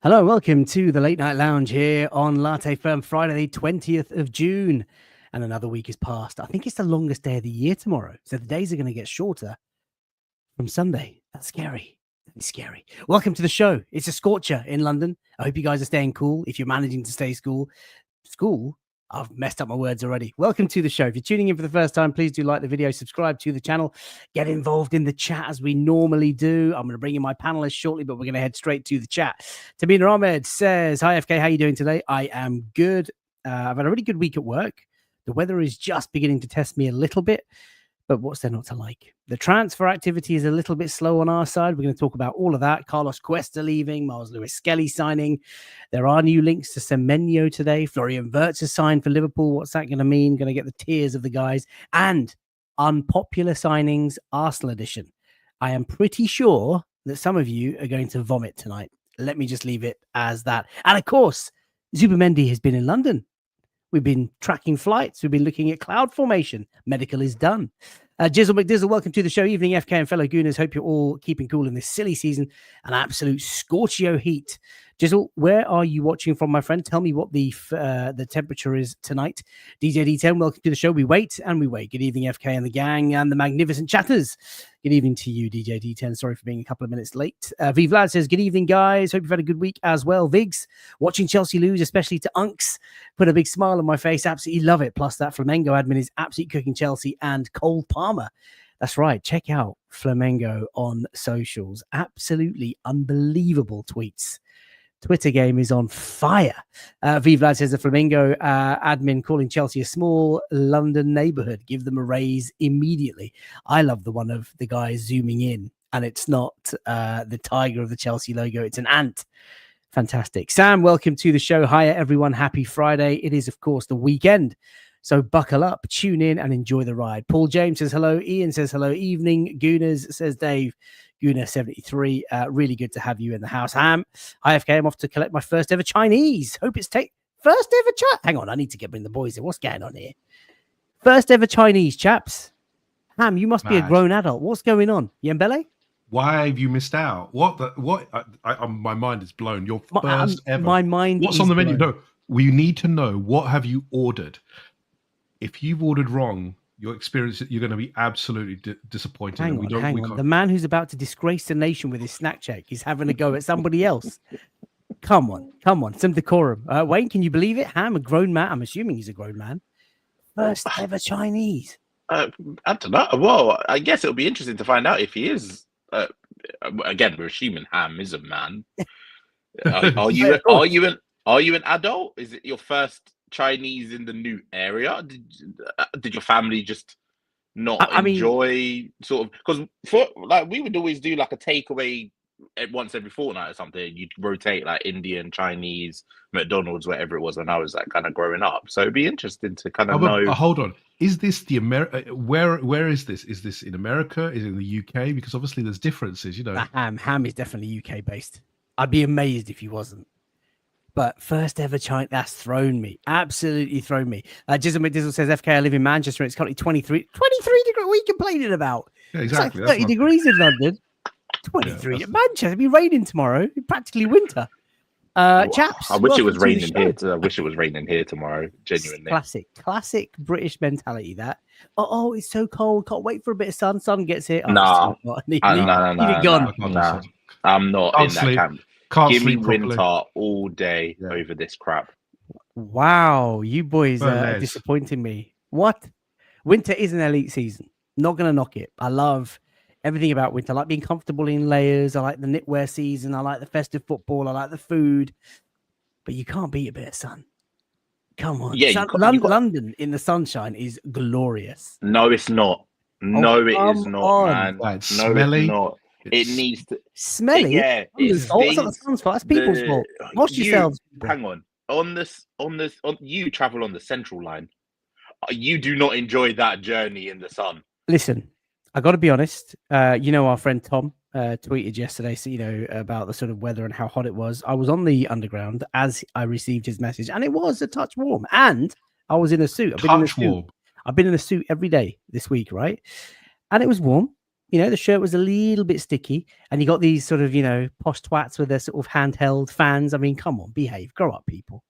Hello, welcome to the Late Night Lounge here on Latte Firm, Friday, the 20th of June. And another week has passed. I think it's the longest day of the year tomorrow. So the days are going to get shorter from Sunday. That's scary. That's scary. Welcome to the show. It's a scorcher in London. I hope you guys are staying cool. If you're managing to stay school, I've messed up my words already. Welcome to the show. If you're tuning in for the first time, please do like the video, subscribe to the channel, get involved in the chat as we normally do. I'm going to bring in my panelists shortly, but we're going to head straight to the chat. Tamina Ahmed says, hi, FK, how are you doing today? I am good. I've had a really good week at work. The weather is just beginning to test me a little bit, but what's there not to like? The transfer activity is a little bit slow on our side. We're going to talk about all of that. Carlos Cuesta leaving, Miles Lewis-Skelly signing. There are new links to Semenyo today. Florian Wirtz has signed for Liverpool. What's that going to mean? Going to get the tears of the guys. And unpopular signings, Arsenal edition. I am pretty sure that some of you are going to vomit tonight. Let me just leave it as that. And of course, Zubimendi has been in London. We've been tracking flights. We've been looking at cloud formation. Medical is done. Jizzle McDizzle, welcome to the show. Evening, FK and fellow Gooners. Hope you're all keeping cool in this silly season. An absolute scorchio heat. Jizzle, where are you watching from, my friend? Tell me what the temperature is tonight. DJ D10, welcome to the show. We wait and we wait. Good evening, FK and the gang and the magnificent chatters. Good evening to you, DJ D10. Sorry for being a couple of minutes late. V Vlad says, good evening, guys. Hope you've had a good week as well. Vigs, watching Chelsea lose, especially to Unks, put a big smile on my face. Absolutely love it. Plus, that Flamengo admin is absolutely cooking Chelsea and Cole Palmer. That's right. Check out Flamengo on socials. Absolutely unbelievable tweets. Twitter game is on fire. V Vlad says the Flamengo admin calling Chelsea a small London neighborhood. Give them a raise immediately. I love the one of the guys zooming in, and it's not the tiger of the Chelsea logo. It's an ant. Fantastic. Sam, welcome to the show. Hiya, everyone. Happy Friday. It is, of course, the weekend. So buckle up, tune in, and enjoy the ride. Paul James says hello. Ian says hello. Evening. Gooners says Dave. Gooner 73. Really good to have you in the house. Ham. IFK, I'm off to collect my first ever Chinese. Hope it's first ever chat. Hang on, I need to bring the boys in. What's going on here? First ever Chinese, chaps. Ham, you must be a grown adult. What's going on? Yembele? Why have you missed out? My mind is blown. Your first ever. My mind. What's on the menu? No, we need to know, what have you ordered? If you've ordered wrong, your experience, you're going to be absolutely disappointed. Hang on. The man who's about to disgrace the nation with his snack check is having a go at somebody else. Come on. Some decorum. Wayne, can you believe it? Ham, a grown man. I'm assuming he's a grown man. First ever Chinese. I don't know. Well, I guess it'll be interesting to find out if he is. Again, we're assuming Ham is a man. Are you an adult? Is it your first Chinese in the new area? Did your family just not enjoy sort of, because for like we would always do like a takeaway once every fortnight or something. You'd rotate like Indian, Chinese, McDonald's, whatever it was when I was like kind of growing up. So it'd be interesting to kind of know. Hold on, is this the where is this? Is this in America? Is it in the UK? Because obviously there's differences, you know. Ham is definitely UK based. I'd be amazed if he wasn't. But first ever China, that's thrown me. Absolutely thrown me. Jizzle McDizzle says, FK, I live in Manchester. It's currently 23 degrees. What are you complaining about? Yeah, exactly. It's like 30 degrees in London. 23 in Manchester. It'll be raining tomorrow. Practically winter. Chaps. I wish it was raining here. I wish it was raining here tomorrow. Genuinely. Classic British mentality, that. Oh, it's so cold. Can't wait for a bit of sun. Sun gets here. No. Leave it gone. No. I'm not in that camp. Give me winter all day over this crap. Wow, you boys are disappointing me. What? Winter is an elite season. Not going to knock it. I love everything about winter. I like being comfortable in layers. I like the knitwear season. I like the festive football. I like the food. But you can't beat a bit of sun. Come on. Yeah, London in the sunshine is glorious. No, it's not. No, it is not, man. No, it's not. It needs to smelly. Yeah, it's not the sun's fault. That's people's fault. Wash yourselves. Hang on. You travel on the central line. You do not enjoy that journey in the sun. Listen, I got to be honest. Our friend Tom tweeted yesterday, about the sort of weather and how hot it was. I was on the underground as I received his message, and it was a touch warm. And I was in a suit. I've been in a suit every day this week, right? And it was warm. You know, the shirt was a little bit sticky, and you got these sort of, you know, posh twats with their sort of handheld fans. I mean, come on, behave, grow up, people.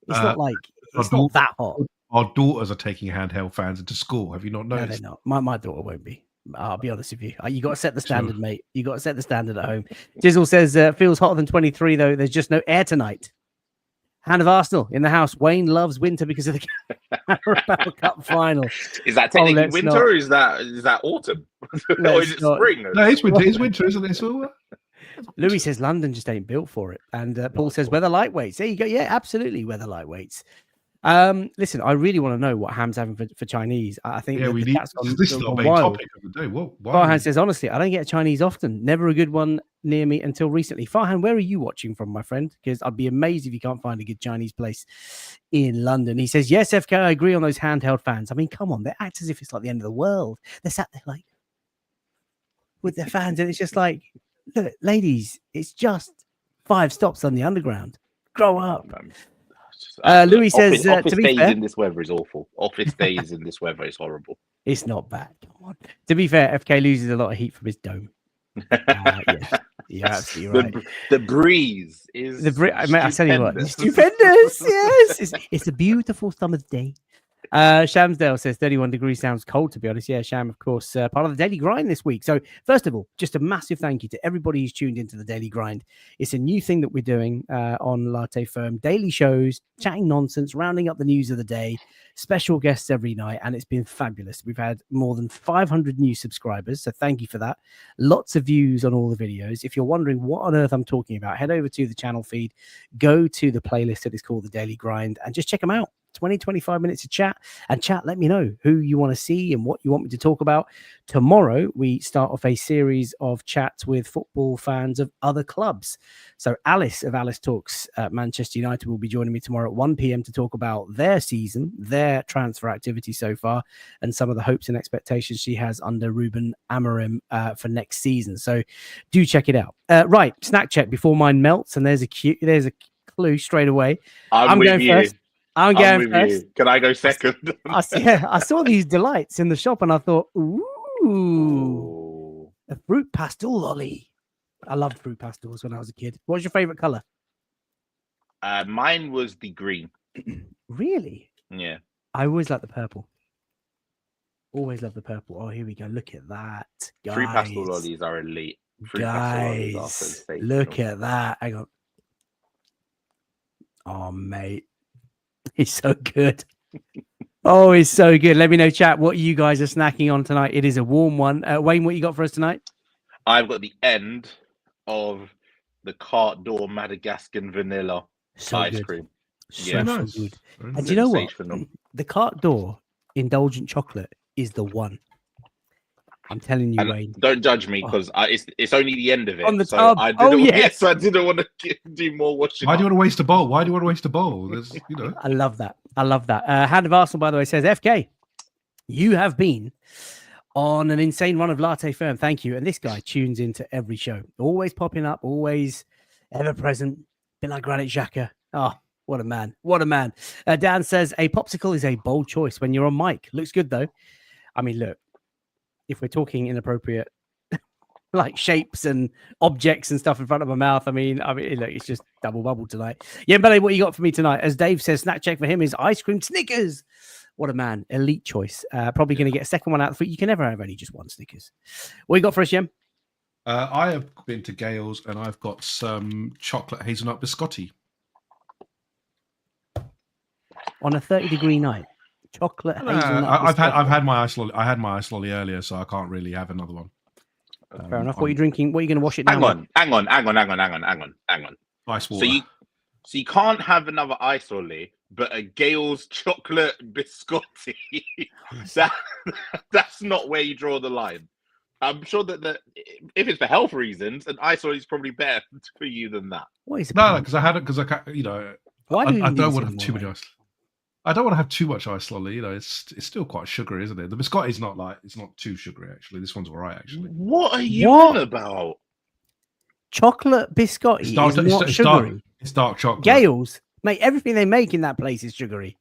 It's not like it's not that hot. Our daughters are taking handheld fans into school. Have you not noticed? No, they're not. My daughter won't be. I'll be honest with you. You got to set the standard, mate. You got to set the standard at home. Jizzle says feels hotter than 23 though. There's just no air tonight. Hand of Arsenal in the house. Wayne loves winter because of the Carabao Cup final. Is that technically winter or is that autumn? Or is it spring? No, it's winter. It's winter, isn't it? So, Louis says London just ain't built for it. And Paul says weather lightweights. There you go. Yeah, absolutely. Weather lightweights. Listen, I really want to know what Ham's having for Chinese. I think we need this is our main topic of the day. Farhan says, honestly, I don't get Chinese often. Never a good one near me until recently. Farhan, where are you watching from, my friend? Because I'd be amazed if you can't find a good Chinese place in London. He says, yes, FK, I agree on those handheld fans. I mean, come on, they act as if it's like the end of the world. They're sat there like with their fans, and it's just like, look, ladies, it's just 5 stops on the underground. Grow up. Louis says, office to be days fair, in this weather is awful. Office days in this weather is horrible. It's not bad. Come on. To be fair, FK loses a lot of heat from his dome. Yeah, you're absolutely right. The breeze is I tell you what, it's stupendous. Yes, it's a beautiful summer's day. Shamsdale says 31 degrees sounds cold, to be honest. Yeah, Sham, of course, part of the Daily Grind this week. So first of all, just a massive thank you to everybody who's tuned into the Daily Grind. It's a new thing that we're doing on Latte Firm. Daily shows, chatting nonsense, rounding up the news of the day, special guests every night, and it's been fabulous. We've had more than 500 new subscribers, so thank you for that. Lots of views on all the videos. If you're wondering what on earth I'm talking about, head over to the channel feed, go to the playlist that is called the Daily Grind, and just check them out. 20-25 minutes of chat, and let me know who you want to see and what you want me to talk about. Tomorrow we start off a series of chats with football fans of other clubs. So Alice of Alice Talks Manchester United will be joining me tomorrow at 1 p.m. to talk about their season, their transfer activity so far, and some of the hopes and expectations she has under Ruben Amorim for next season. So do check it out. Right, snack check before mine melts, and there's a clue straight away. I'm going first. I'm going first. You. Can I go second? I saw these delights in the shop and I thought, ooh, a fruit pastel lolly. I loved fruit pastels when I was a kid. What was your favorite color? Mine was the green. Really? Yeah. I always like the purple. Always love the purple. Oh, here we go. Look at that. Guys. Fruit pastel lollies are elite. Guys, look at that. Hang on. Oh, mate. It's so good. Oh, it's so good. Let me know, chat, what you guys are snacking on tonight. It is a warm one. Wayne, what you got for us tonight? I've got the end of the Carte d'Or Madagascan vanilla ice cream. So nice. Good. And do you know what? The Carte d'Or indulgent chocolate is the one. I'm telling you, Wayne. Don't judge me because it's only the end of it. On the tub. I didn't want to do more washing. Why do you want to waste a bowl? Why do you want to waste a bowl? There's, you know. I love that. Hand of Arsenal, by the way, says, FK, you have been on an insane run of Latte Firm. Thank you. And this guy tunes into every show. Always popping up, always ever present. Bit like Granit Xhaka. Oh, what a man. What a man. Dan says, a popsicle is a bold choice when you're on mic. Looks good, though. I mean, look. If we're talking inappropriate like shapes and objects and stuff in front of my mouth, I mean, look, it's just double bubble tonight. Yeah, but what you got for me tonight? As Dave says, snack check for him is ice cream Snickers. What a man. Elite choice. Probably going to get a second one out for you. Can never have only just one Snickers. What you got for us, Yem? I have been to Gales and I've got some chocolate hazelnut biscotti. On a 30-degree night. Chocolate hazelnut. I've had my ice lolly. I had my ice lolly earlier, so I can't really have another one. Fair enough. What are you drinking? What are you going to wash it Hang down? on. Ice water. So you can't have another ice lolly, but a Gales chocolate biscotti. That's not where you draw the line. I'm sure that if it's for health reasons, an ice lolly is probably better for you than that. What is it? No, because I don't want to have too many ice. I don't want to have too much ice lolly. You know, it's still quite sugary, isn't it? The biscotti is it's not too sugary actually. This one's all right actually. What are you on about? Chocolate biscotti is not sugary. It's dark chocolate. Gales, mate, everything they make in that place is sugary.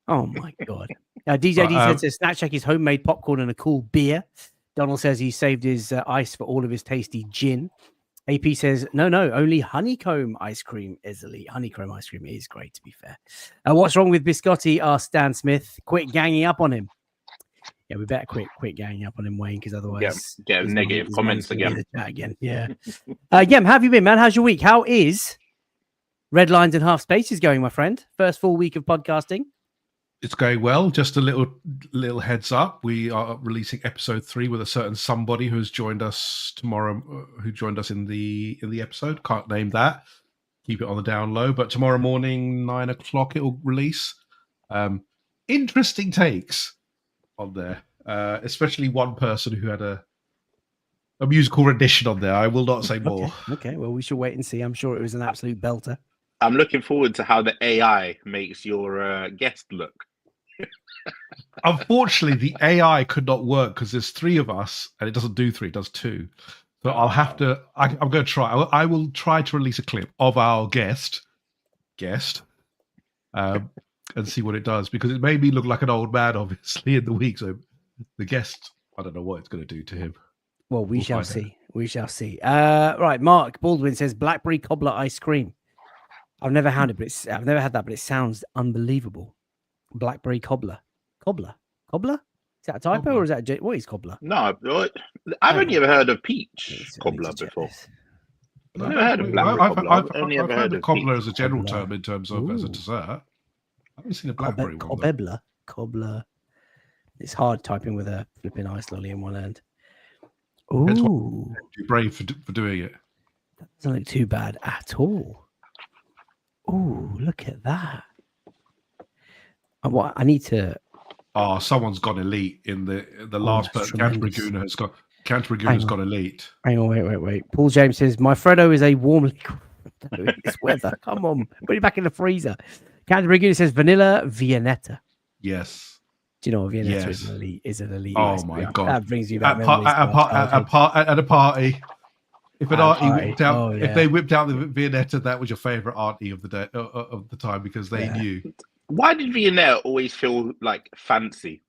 Oh my god. DJ D says snack check is homemade popcorn and a cool beer. Donald says he saved his ice for all of his tasty gin. AP says, no, only honeycomb ice cream is elite. Honeycomb ice cream is great, to be fair. What's wrong with Biscotti? Asked Stan Smith. Quit ganging up on him. Yeah, we better quit ganging up on him, Wayne, because otherwise... Get negative comments again. Yeah. Yem, how have you been, man? How's your week? How is Red Lines and Half Spaces going, my friend? First full week of podcasting? It's going well. Just a little heads up. We are releasing episode 3 with a certain somebody who's joined us tomorrow, who joined us in the episode. Can't name that. Keep it on the down low. But tomorrow morning, 9 o'clock, it'll release. Interesting takes on there, especially one person who had a musical rendition on there. I will not say more. Okay, well, we should wait and see. I'm sure it was an absolute belter. I'm looking forward to how the AI makes your guest look. Unfortunately, the AI could not work because there's 3 of us, and it doesn't do 3; it does 2. So I'll have to. I'm going to try. I will try to release a clip of our guest, and see what it does, because it made me look like an old man, obviously, in the week. So the guest, I don't know what it's going to do to him. Well, we shall see. We shall see. Right, Mark Baldwin says blackberry cobbler ice cream. I've never had it, but I've never had that, but it sounds unbelievable. Blackberry cobbler. Is that a typo or is that what is cobbler? No, I've only ever heard of peach cobbler before. I've never heard of blackberry cobbler. I've only ever heard of cobbler as a general term in terms of as a dessert. I haven't seen a blackberry one. Cobbler. It's hard typing with a flipping ice lolly in one hand. Ooh, you're brave for doing it. That doesn't look too bad at all. Ooh, look at that. What I need to. Oh, someone's gone elite in the last. But Canterbury Gooner has gone elite. Hang on, wait. Paul James says my Freddo is a warm liquid. It's weather. Come on, put it back in the freezer. Canterbury Gooner says vanilla Viennetta. Yes. Do you know what Viennetta is an elite? Oh my god, that brings you back at a party. If an auntie whipped out, if they whipped out the Viennetta, that was your favorite auntie of the day of the time, because they knew. Why did Viennetta always feel like fancy?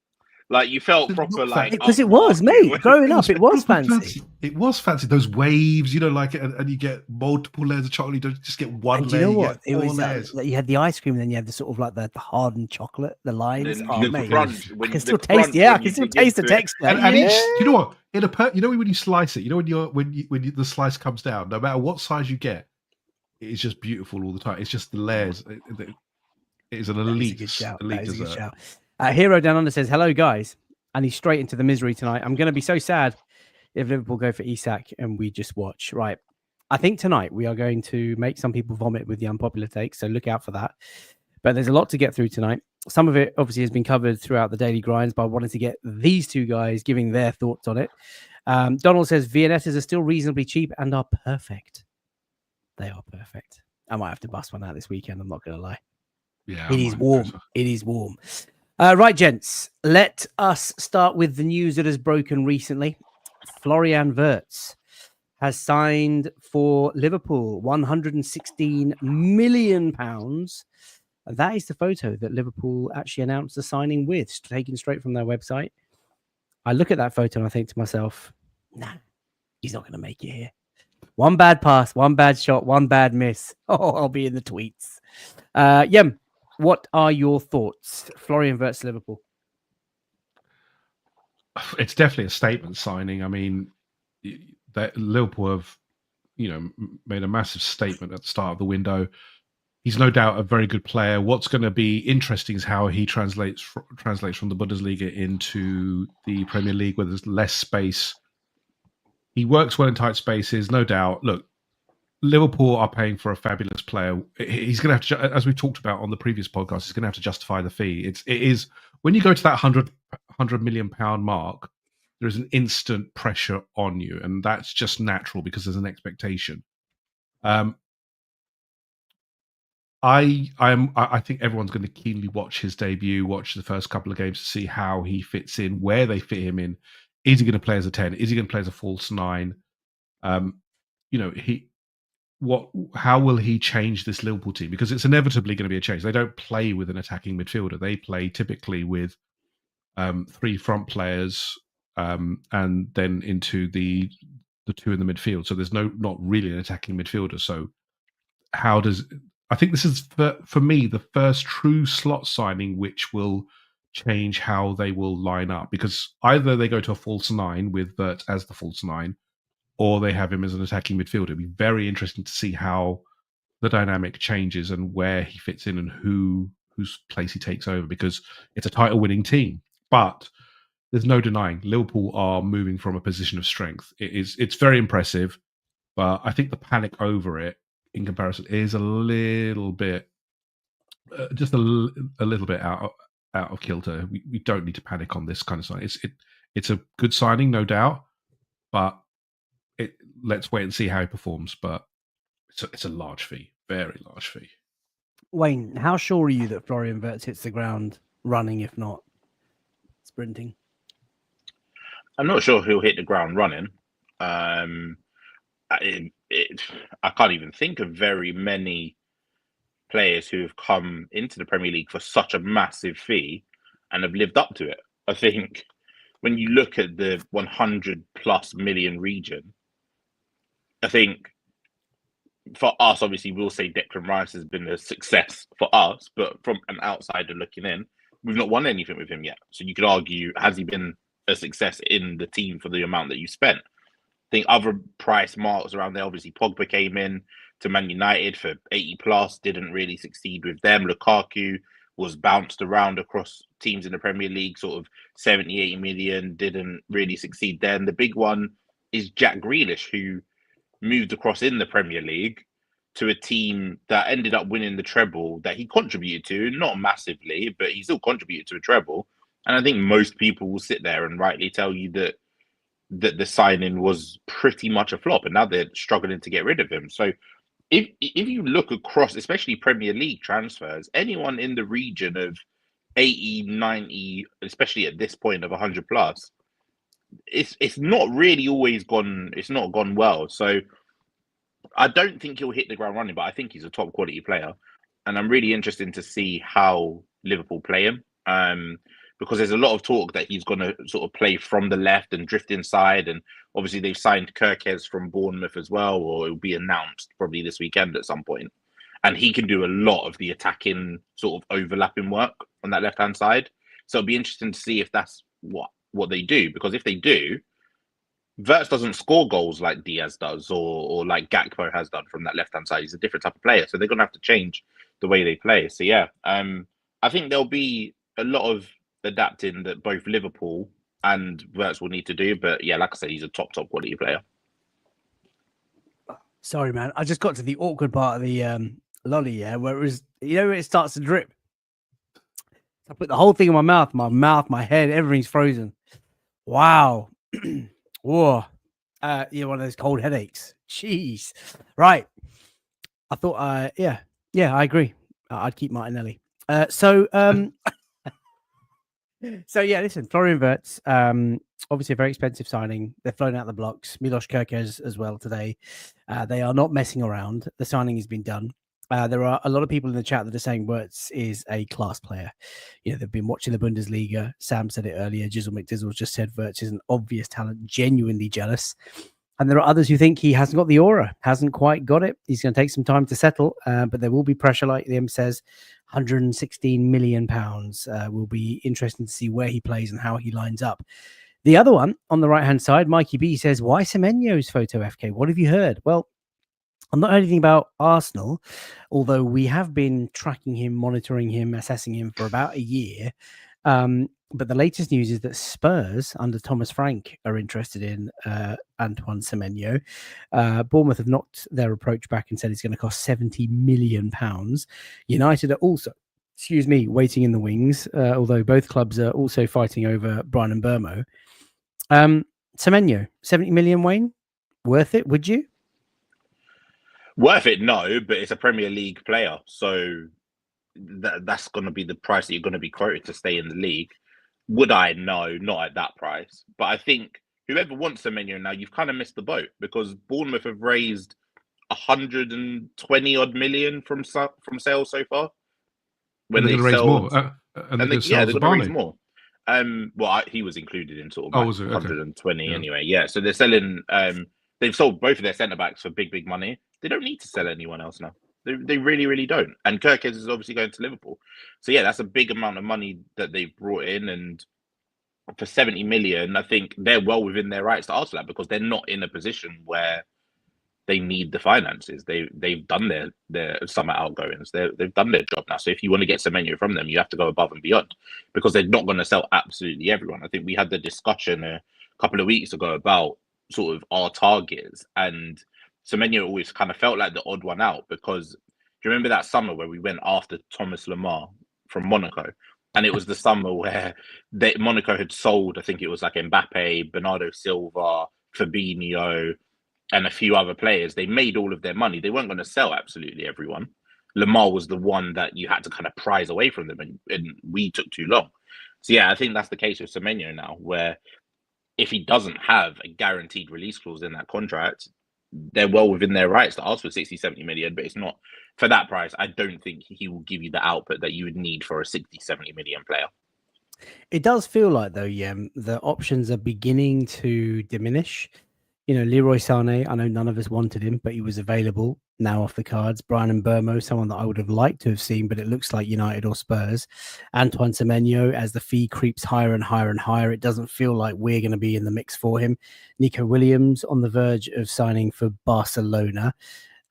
Like you felt proper, like because it was, mate. Growing up, it was fancy. It was fancy. Those waves, like it, and you get multiple layers of chocolate. You don't just get one layer. Do you know what? It was like you had the ice cream, and then you had the sort of like the hardened chocolate, the lines. Mate, crunch, I can still taste. Yeah, I can still taste the texture. And each, you know what? When you slice it, when the slice comes down, no matter what size you get, it's just beautiful all the time. It's just the layers. It is an elite dessert. Hero Down Under says, hello, guys. And he's straight into the misery tonight. I'm going to be so sad if Liverpool go for Isak and we just watch. Right. I think tonight we are going to make some people vomit with the unpopular takes, so look out for that. But there's a lot to get through tonight. Some of it obviously has been covered throughout the daily grinds, but I wanted to get these 2 guys giving their thoughts on it. Donald says, Viennettas are still reasonably cheap and are perfect. They are perfect. I might have to bust one out this weekend. I'm not going to lie. Yeah, it is warm. It is warm. Right, gents, let us start with the news that has broken recently. Florian Wirtz has signed for Liverpool, £116 million. That is the photo that Liverpool actually announced the signing with, taken straight from their website. I look at that photo and I think to myself, nah, he's not going to make it here. One bad pass, one bad shot, one bad miss. Oh, I'll be in the tweets. Yem, what are your thoughts? Florian Wirtz, Liverpool. It's definitely a statement signing. I mean, that Liverpool have, made a massive statement at the start of the window. He's no doubt a very good player. What's going to be interesting is how he translates from the Bundesliga into the Premier League, where there's less space. He works well in tight spaces, no doubt. Look, Liverpool are paying for a fabulous player. He's going to have to, as we talked about on the previous podcast, he's going to have to justify the fee. It is when you go to that £100 million mark, there is an instant pressure on you, and that's just natural because there's an expectation. I think everyone's going to keenly watch his debut, watch the first couple of games to see how he fits in, where they fit him in. Is he going to play as a 10? Is he going to play as a false 9? How will he change this Liverpool team? Because it's inevitably going to be a change. They don't play with an attacking midfielder. They play typically with 3 front players, and then into the two in the midfield. So there's not really an attacking midfielder. So I think this is for me the first true slot signing which will change how they will line up, because either they go to a false nine with Wirtz as the false nine, or they have him as an attacking midfielder. It'd be very interesting to see how the dynamic changes and where he fits in and whose place he takes over, because it's a title-winning team. But there's no denying Liverpool are moving from a position of strength. It's very impressive, but I think the panic over it in comparison is a little bit, just a little bit out of kilter. We don't need to panic on this kind of signing. It's a good signing, no doubt, but let's wait and see how he performs. But it's a large fee, very large fee. Wayne, how sure are you that Florian Wirtz hits the ground running, if not sprinting? I'm not sure he'll hit the ground running. I can't even think of very many players who have come into the Premier League for such a massive fee and have lived up to it. I think when you look at the 100+ million region, I think for us, obviously, we'll say Declan Rice has been a success for us, but from an outsider looking in, we've not won anything with him yet. So you could argue, has he been a success in the team for the amount that you spent? I think other price marks around there, obviously Pogba came in to Man United for 80+, didn't really succeed with them. Lukaku was bounced around across teams in the Premier League, sort of 70, 80 million, didn't really succeed then. The big one is Jack Grealish, who moved across in the Premier League to a team that ended up winning the treble that he contributed to, not massively, but he still contributed to a treble. And I think most people will sit there and rightly tell you that the signing was pretty much a flop, and now they're struggling to get rid of him. So if you look across, especially Premier League transfers, anyone in the region of 80, 90, especially at this point of 100+, it's not really always gone. It's not gone well. So I don't think he'll hit the ground running, but I think he's a top quality player, and I'm really interested to see how Liverpool play him. Because there's a lot of talk that he's going to sort of play from the left and drift inside, and obviously they've signed Kirkes from Bournemouth as well, or it will be announced probably this weekend at some point. And he can do a lot of the attacking sort of overlapping work on that left-hand side. So it'll be interesting to see if that's what they do, because if they do, Wirtz doesn't score goals like Diaz does or like Gakpo has done from that left-hand side. He's a different type of player, so they're going to have to change the way they play. So yeah, I think there'll be a lot of adapting that both Liverpool and Wirtz will need to do. But yeah, like I said, he's a top quality player. Sorry, man. I just got to the awkward part of the lolly, where it was, where it starts to drip. I put the whole thing in my mouth, my head, everything's frozen. Wow. Whoa. One of those cold headaches. Jeez. Right. I thought, yeah, I agree. I'd keep Martinelli. So yeah, listen, Florian Wirtz, obviously a very expensive signing. They're flown out the blocks. Milos Kerkez as well today. They are not messing around. The signing has been done. There are a lot of people in the chat that are saying Wirtz is a class player. They've been watching the Bundesliga. Sam said it earlier. Jizzle McDizzle just said Wirtz is an obvious talent, genuinely jealous. And there are others who think he hasn't got the aura, hasn't quite got it. He's going to take some time to settle, but there will be pressure, like Liam says. £116 million. Will be interesting to see where he plays and how he lines up. The other one on the right-hand side, Mikey B says, why Semenyo's photo, FK? What have you heard? Well, I'm not heard anything about Arsenal, although we have been tracking him, monitoring him, assessing him for about a year. But the latest news is that Spurs, under Thomas Frank, are interested in Antoine Semenyo. Bournemouth have knocked their approach back and said it's going to cost £70 million. United are also, waiting in the wings, although both clubs are also fighting over Brian Mbeumo. Semenyo, 70 million, Wayne? Worth it, would you? Worth it, no, but it's a Premier League player. So that's going to be the price that you're going to be quoted to stay in the league. Would I? No, not at that price. But I think whoever wants Semenyo now, you've kind of missed the boat, because Bournemouth have raised 120 odd million from sales so far. When they raise more, and they're going to raise more. He was included in sort of Oh, like was it? Okay. 120 Yeah. anyway. Yeah, so they're selling. They've sold both of their centre backs for big money. They don't need to sell anyone else now. They really, really don't. And Kirkes is obviously going to Liverpool. So yeah, that's a big amount of money that they've brought in, and for 70 million, I think they're well within their rights to ask for that because they're not in a position where they need the finances. They've done their summer outgoings. They've done their job now. So if you want to get Semenyo from them, you have to go above and beyond because they're not going to sell absolutely everyone. I think we had the discussion a couple of weeks ago about sort of our targets, and Semenyo always kind of felt like the odd one out because do you remember that summer where we went after Thomas Lemar from Monaco? And it was the summer where Monaco had sold, I think it was like Mbappe, Bernardo Silva, Fabinho, and a few other players. They made all of their money. They weren't going to sell absolutely everyone. Lemar was the one that you had to kind of prize away from them, and we took too long. So yeah, I think that's the case with Semenyo now, where if he doesn't have a guaranteed release clause in that contract, they're well within their rights to ask for 60, 70 million, but it's not for that price. I don't think he will give you the output that you would need for a 60, 70 million player. It does feel like, though, the options are beginning to diminish. You know, Leroy Sané, I know none of us wanted him, but he was available, now off the cards. Brian Mbeumo, someone that I would have liked to have seen, but it looks like United or Spurs. Antoine Semenyo, as the fee creeps higher and higher and higher, it doesn't feel like we're going to be in the mix for him. Nico Williams on the verge of signing for Barcelona.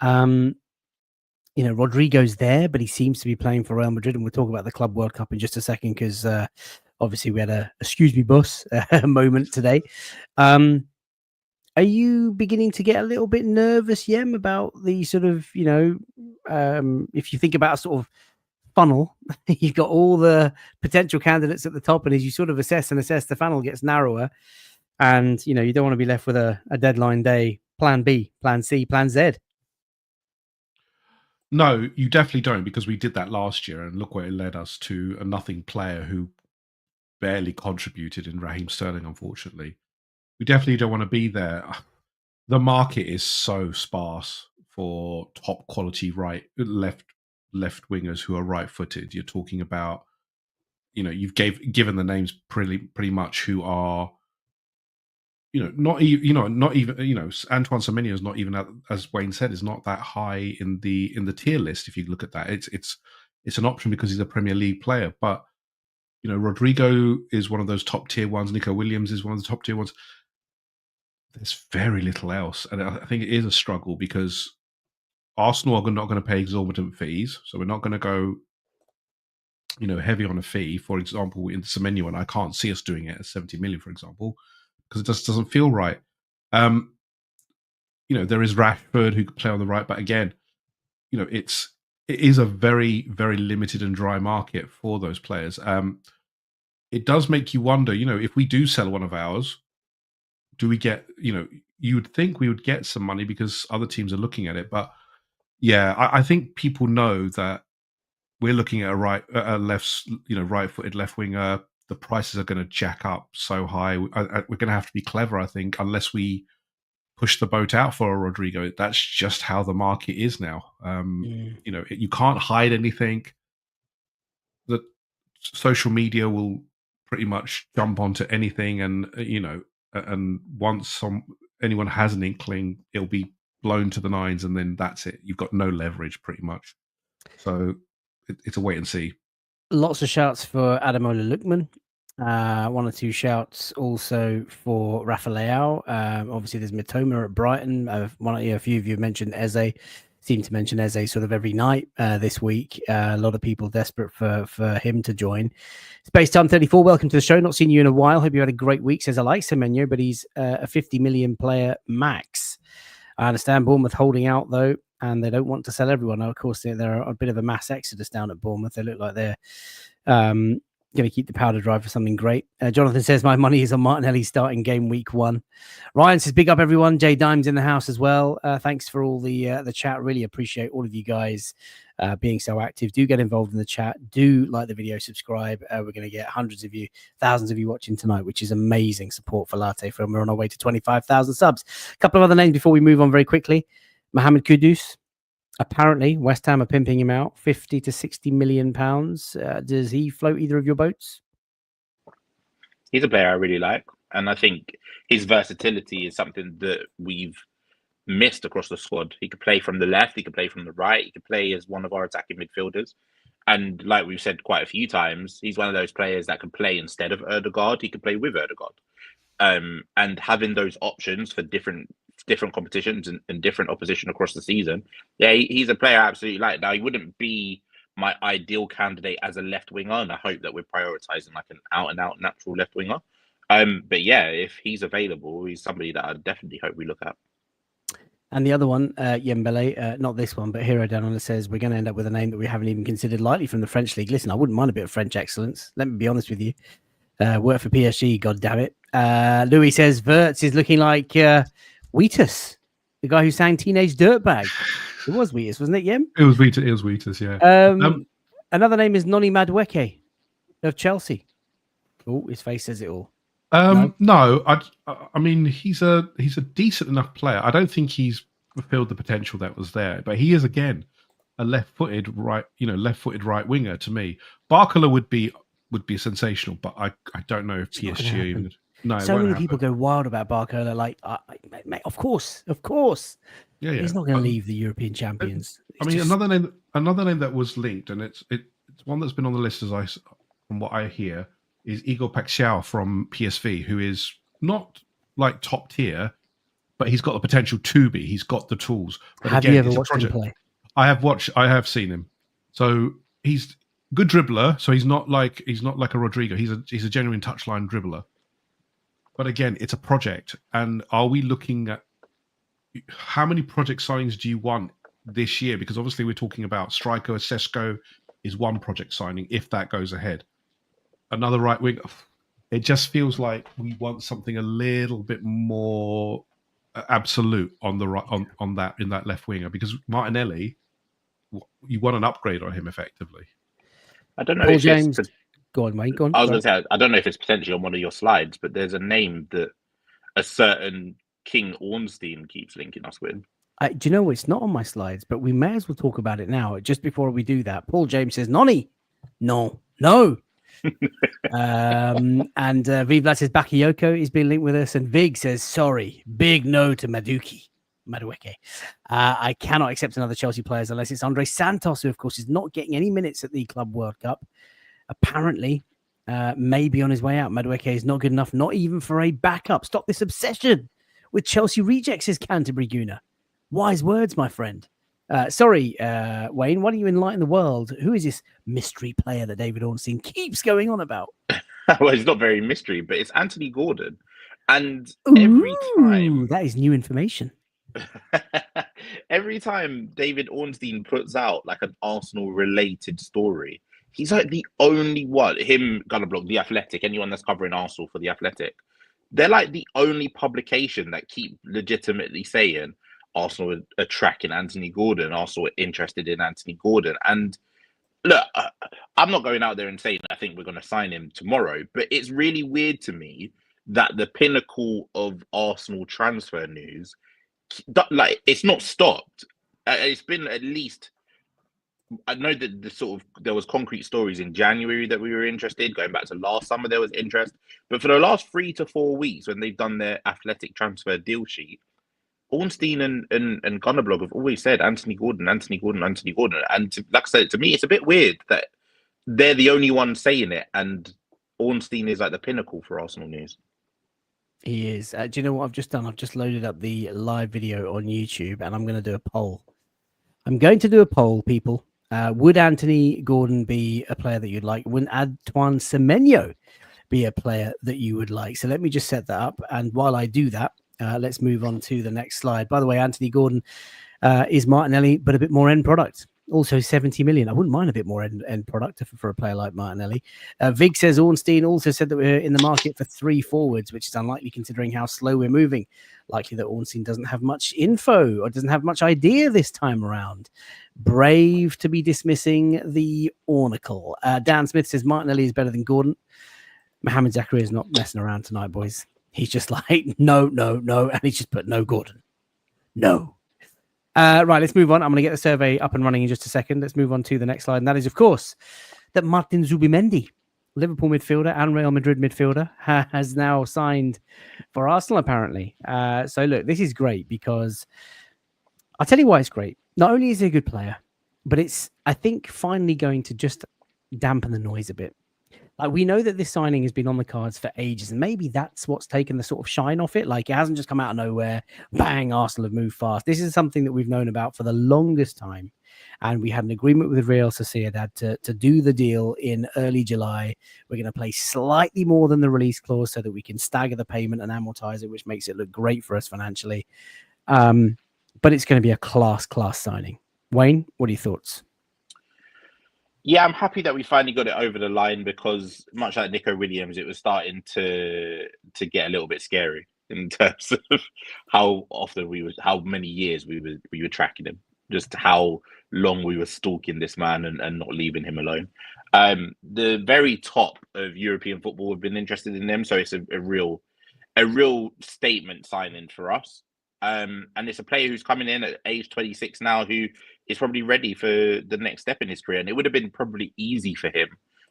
You know, Rodrigo's there, but he seems to be playing for Real Madrid, and we'll talk about the Club World Cup in just a second because obviously we had a excuse me boss moment today. Are you beginning to get a little bit nervous, Yem, about the sort of, you know, if you think about a sort of funnel, you've got all the potential candidates at the top, and as you sort of assess, the funnel gets narrower, and, you know, you don't want to be left with a deadline day plan B, plan C, plan Z. No, you definitely don't, because we did that last year, and look where it led us to a nothing player who barely contributed in Raheem Sterling, unfortunately. We definitely don't want to be there. The market is so sparse for top quality left wingers who are right-footed. You're talking about, you know, you've given the names pretty much who are, you know, not even, you know, Antoine Semenyo is not even, as Wayne said, is not that high in the tier list. If you look at that, it's an option because he's a Premier League player. But, you know, Rodrigo is one of those top tier ones. Nico Williams is one of the top tier ones. There's very little else, and I think it is a struggle because Arsenal are not going to pay exorbitant fees, so we're not going to go, you know, heavy on a fee. For example, in Semenyo, and I can't see us doing it at 70 million, for example, because it just doesn't feel right. You know, there is Rashford who could play on the right, but again, you know, it is a very, very limited and dry market for those players. It does make you wonder, you know, if we do sell one of ours, do we get, you know, you would think we would get some money because other teams are looking at it. But yeah, I think people know that we're looking at a left, you know, right-footed left winger. The prices are going to jack up so high. We're going to have to be clever, I think, unless we push the boat out for a Rodrigo. That's just how the market is now. You know, you can't hide anything. The social media will pretty much jump onto anything, and you know, and once anyone has an inkling, it'll be blown to the nines, and then that's it. You've got no leverage, pretty much. So it's a wait and see. Lots of shouts for Ademola Lookman. One or two shouts also for Rafa Leao. Obviously, there's Mitoma at Brighton. A few of you have mentioned Eze. Seem to mention Eze sort of every night this week. A lot of people desperate for him to join. Space Time 34, welcome to the show. Not seen you in a while. Hope you had a great week. Says I like Semenyo, but he's a 50 million player max. I understand Bournemouth holding out though, and they don't want to sell everyone. Now, of course, they're a bit of a mass exodus down at Bournemouth. They look like they're going to keep the powder dry for something great. Jonathan says my money is on Martinelli starting game week 1. Ryan says big up everyone. Jay Dimes in the house as well. Thanks for all the chat. Really appreciate all of you guys being so active. Do get involved in the chat. Do like the video, subscribe. We're going to get hundreds of you, thousands of you watching tonight, which is amazing support for Latte Film. We're on our way to 25,000 subs. A couple of other names before we move on very quickly. Mohamed Kudus. Apparently, West Ham are pimping him out, 50 to 60 million pounds. Does he float either of your boats? He's a player I really like, and I think his versatility is something that we've missed across the squad. He could play from the left, he could play from the right, he could play as one of our attacking midfielders. And like we've said quite a few times, he's one of those players that can play instead of Ødegaard. He could play with Ødegaard. And having those options for different competitions and different opposition across the season, yeah, he's a player I absolutely like. Now, he wouldn't be my ideal candidate as a left winger, and I hope that we're prioritizing like an out and out natural left winger. But yeah, if he's available, he's somebody that I definitely hope we look at. And the other one, Yembele, not this one, but Hero down on it says we're going to end up with a name that we haven't even considered lightly from the French league. Listen, I wouldn't mind a bit of French excellence. Let me be honest with you. Work for PSG, god damn it. Louis says Wirtz is looking like Wheatus, the guy who sang Teenage Dirtbag. It was Wheatus, wasn't it, Yem? It was Wheatus, yeah. Another name is Noni Madueke of Chelsea. Oh, his face says it all. No, I mean he's a decent enough player. I don't think he's fulfilled the potential that was there, but he is again a left-footed right winger to me. Barcola would be sensational, but I don't know if PSG even. No, so many people go wild about Barcola. Like, mate, of course, yeah. He's not going to leave the European champions. Another name that was linked, and it's one that's been on the list from what I hear. Is Igor Paxiao from PSV, who is not like top tier, but he's got the potential to be. He's got the tools. But have you ever watched him play? I have seen him. So he's good dribbler. So he's not like a Rodrigo. He's a genuine touchline dribbler. But again, it's a project. And are we looking at how many project signings do you want this year? Because obviously we're talking about striker. Sesko is one project signing if that goes ahead. Another right wing. It just feels like we want something a little bit more absolute on the right on that in that left winger, because Martinelli, you want an upgrade on him effectively. I don't know Paul if James. Go on, mate. Go on. I was going to say I don't know if it's potentially on one of your slides, but there's a name that a certain King Ornstein keeps linking us with. Do you know it's not on my slides, but we may as well talk about it now. Just before we do that, Paul James says, "Noni, no." And Vivlat says Bakayoko is being linked with us, and Vig says sorry, big no to Madueke. I cannot accept another Chelsea players unless it's Andre Santos, who of course is not getting any minutes at the Club World Cup. Apparently, maybe on his way out. Madueke is not good enough, not even for a backup. Stop this obsession with Chelsea rejects, says Canterbury Gooner. Wise words, my friend. Sorry, Wayne, why don't you enlighten the world? Who is this mystery player that David Ornstein keeps going on about? Well, it's not very mystery, but it's Anthony Gordon. And every time... That is new information. Every time David Ornstein puts out like an Arsenal-related story, he's like the only one, him, Gunnerblock, The Athletic, anyone that's covering Arsenal for The Athletic, they're like the only publication that keep legitimately saying, Arsenal are tracking Anthony Gordon. Arsenal are interested in Anthony Gordon. And look, I'm not going out there and saying I think we're going to sign him tomorrow, but it's really weird to me that the pinnacle of Arsenal transfer news, like, it's not stopped. It's been at least, I know that there was concrete stories in January that we were interested. Going back to last summer, there was interest. But for the last 3 to 4 weeks, when they've done their Athletic transfer deal sheet, Ornstein and Gunnerblog have always said Anthony Gordon. And like I said, to me, it's a bit weird that they're the only ones saying it, and Ornstein is like the pinnacle for Arsenal news. He is. Do you know what I've just done? I've just loaded up the live video on YouTube, and I'm going to do a poll. People. Would Anthony Gordon be a player that you'd like? Would Antoine Semenyo be a player that you would like? So let me just set that up. And while I do that, let's move on to the next slide. By the way, Anthony Gordon is Martinelli, but a bit more end product. Also 70 million. I wouldn't mind a bit more end product for a player like Martinelli. Vig says Ornstein also said that we're in the market for 3 forwards, which is unlikely considering how slow we're moving. Likely that Ornstein doesn't have much info or doesn't have much idea this time around. Brave to be dismissing the Ornicle. Dan Smith says Martinelli is better than Gordon. Mohamed Zakaria is not messing around tonight, boys. He's just like, no. And he's just put no Gordon. No. Right, let's move on. I'm going to get the survey up and running in just a second. Let's move on to the next slide. And that is, of course, that Martin Zubimendi Liverpool midfielder and Real Madrid midfielder, has now signed for Arsenal, apparently. So look, this is great because I'll tell you why it's great. Not only is he a good player, but it's, I think, finally going to just dampen the noise a bit. Like, we know that this signing has been on the cards for ages, and maybe that's what's taken the sort of shine off it. Like, it hasn't just come out of nowhere. Bang, Arsenal have moved fast. This is something that we've known about for the longest time. And we had an agreement with Real Sociedad to do the deal in early July. We're going to pay slightly more than the release clause so that we can stagger the payment and amortize it, which makes it look great for us financially. But it's going to be a class signing. Wayne, what are your thoughts? Yeah, I'm happy that we finally got it over the line because, much like Nico Williams, it was starting to get a little bit scary in terms of how many years we were tracking him, just how long we were stalking this man and not leaving him alone. The very top of European football have been interested in him, so it's a real statement signing for us. And it's a player who's coming in at age 26 now, who is probably ready for the next step in his career. And it would have been probably easy for him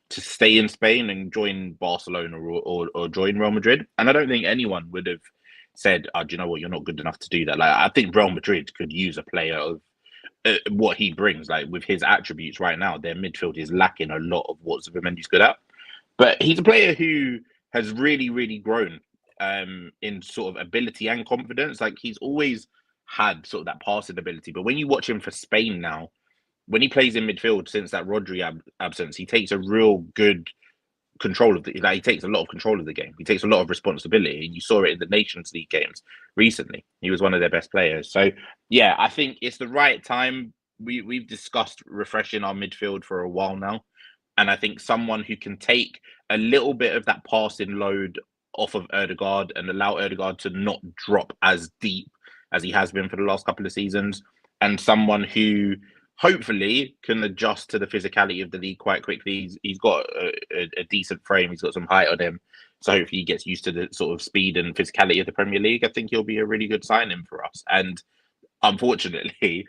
to stay in Spain and join Barcelona or join Real Madrid. And I don't think anyone would have said, "Oh, do you know what? You're not good enough to do that." Like, I think Real Madrid could use a player of what he brings. Like, with his attributes right now, their midfield is lacking a lot of what Zubimendi's good at. But he's a player who has really, really grown in sort of ability and confidence. Like, he's always had sort of that passing ability, but when you watch him for Spain now, when he plays in midfield since that Rodri absence, he takes a real good control of he takes a lot of control of the game. He takes a lot of responsibility. You saw it in the Nations League games recently. He was one of their best players. So yeah, I think it's the right time. We've discussed refreshing our midfield for a while now, and I think someone who can take a little bit of that passing load off of Ødegaard and allow Ødegaard to not drop as deep as he has been for the last couple of seasons, and someone who hopefully can adjust to the physicality of the league quite quickly. He's got a decent frame. He's got some height on him. So hopefully he gets used to the sort of speed and physicality of the Premier League. I think he'll be a really good signing for us. And unfortunately,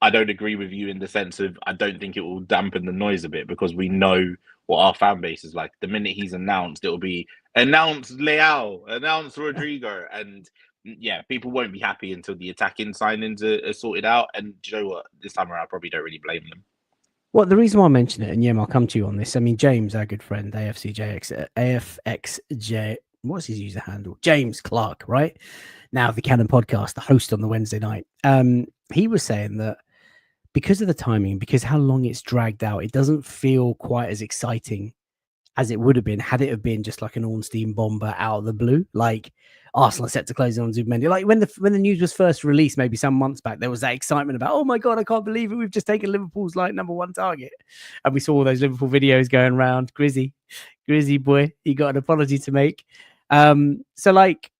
I don't agree with you in the sense of I don't think it will dampen the noise a bit, because we know what our fan base is like. The minute he's announced, it will be announced Leao, announced Rodrigo, and yeah, people won't be happy until the attacking signings are sorted out. And do you know what? This time around, I probably don't really blame them. Well, the reason why I mention it, and Yem, I'll come to you on this. I mean, James, our good friend, AFXJ, what's his user handle? James Clark, right? Now, the Cannon Podcast, the host on the Wednesday night. He was saying that because of the timing, because how long it's dragged out, it doesn't feel quite as exciting as it would have been had it have been just like an Ornstein bomber out of the blue. Like, Arsenal are set to close on Zubimendi. Like, when the news was first released, maybe some months back, there was that excitement about, oh my God, I can't believe it. We've just taken Liverpool's like #1 target. And we saw all those Liverpool videos going around. Grizzy boy, he got an apology to make. So like,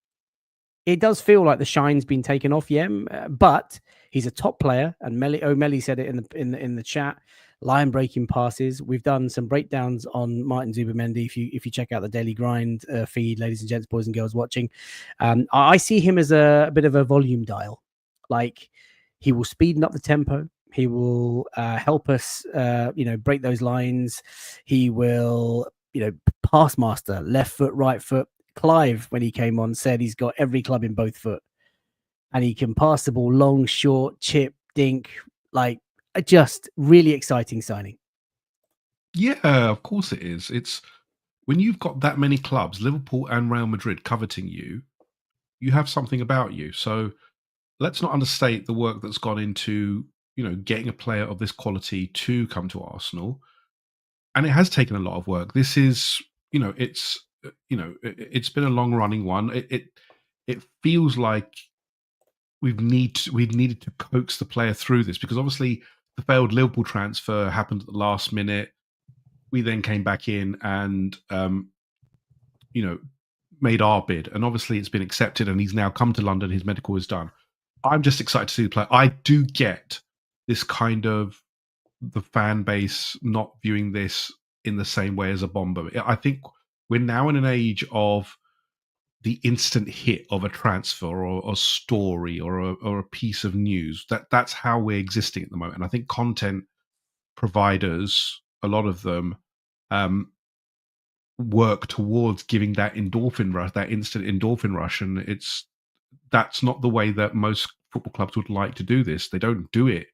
it does feel like the shine's been taken off Yem, but he's a top player. And Melly said it in the chat. Line breaking passes. We've done some breakdowns on Martin Zubimendi. If you check out the Daily Grind feed, ladies and gents, boys and girls watching, I see him as a bit of a volume dial. Like, he will speeden up the tempo. He will help us, break those lines. He will, pass master, left foot, right foot. Clive, when he came on, said he's got every club in both foot, and he can pass the ball long, short, chip, dink, like. Just really exciting signing. Yeah, of course it is. It's when you've got that many clubs, Liverpool and Real Madrid, coveting you, you have something about you. So let's not understate the work that's gone into, getting a player of this quality to come to Arsenal. And it has taken a lot of work. This is, it's been a long running one. It feels like we've needed to coax the player through this, because obviously the failed Liverpool transfer happened at the last minute. We then came back in and, made our bid. And obviously it's been accepted and he's now come to London. His medical is done. I'm just excited to see the player. I do get this kind of the fan base not viewing this in the same way as a bomber. I think we're now in an age of the instant hit of a transfer or a story or a piece of news. That's how we're existing at the moment. And I think content providers, a lot of them, work towards giving that endorphin rush, that instant endorphin rush, and that's not the way that most football clubs would like to do this. They don't do it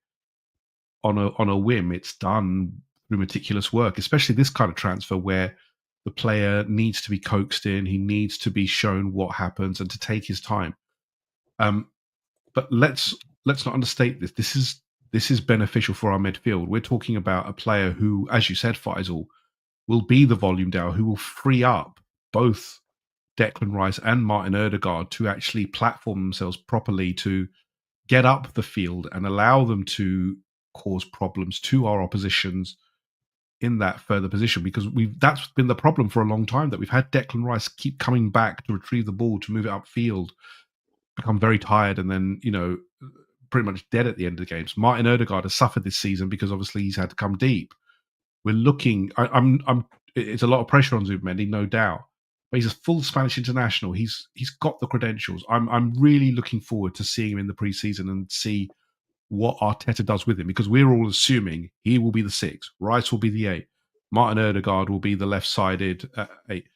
on a whim. It's done through meticulous work, especially this kind of transfer where the player needs to be coaxed in, he needs to be shown what happens and to take his time. But let's not understate this. This is beneficial for our midfield. We're talking about a player who, as you said, Faisal, will be the volume down, who will free up both Declan Rice and Martin Odegaard to actually platform themselves properly, to get up the field and allow them to cause problems to our oppositions in that further position, because that's been the problem for a long time, that we've had Declan Rice keep coming back to retrieve the ball, to move it upfield, become very tired, and then, pretty much dead at the end of the games. Martin Odegaard has suffered this season because obviously he's had to come deep. We're looking, it's a lot of pressure on Zubimendi, no doubt, but he's a full Spanish international. He's got the credentials. I'm really looking forward to seeing him in the preseason and see what Arteta does with him, because we're all assuming he will be the 6, Rice will be the 8, Martin Odegaard will be the left-sided 8,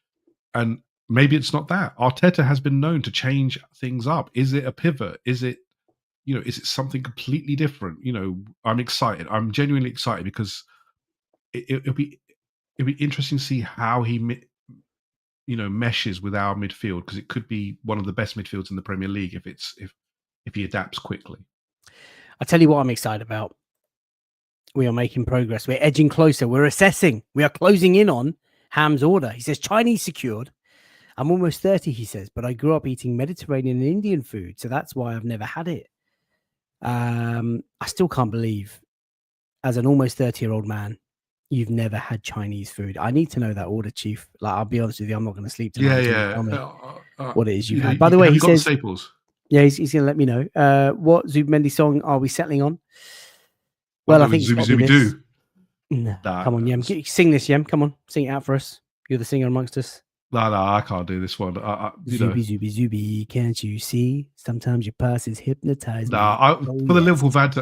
and maybe it's not that. Arteta has been known to change things up. Is it a pivot? Is it something completely different? I'm excited. I'm genuinely excited because it'll be interesting to see how he meshes with our midfield, because it could be one of the best midfields in the Premier League if he adapts quickly. I'll tell you what I'm excited about. We are making progress. We're edging closer. We're assessing. We are closing in on Ham's order. He says, Chinese secured. I'm almost 30, he says, but I grew up eating Mediterranean and Indian food, so that's why I've never had it. I still can't believe, as an almost 30-year-old man, you've never had Chinese food. I need to know that order, Chief. Like, I'll be honest with you, I'm not going to sleep tonight. Yeah. Tell me what it is you've had. By the way, he says, staples. Yeah, he's going to let me know. What Zubimendi song are we settling on? Well, I think Zubi do. No, come on, Yem. Sing this, Yem. Come on, sing it out for us. You're the singer amongst us. No, I can't do this one. Zubi, can't you see? Sometimes your past is hypnotized. For the Liverpool Vad,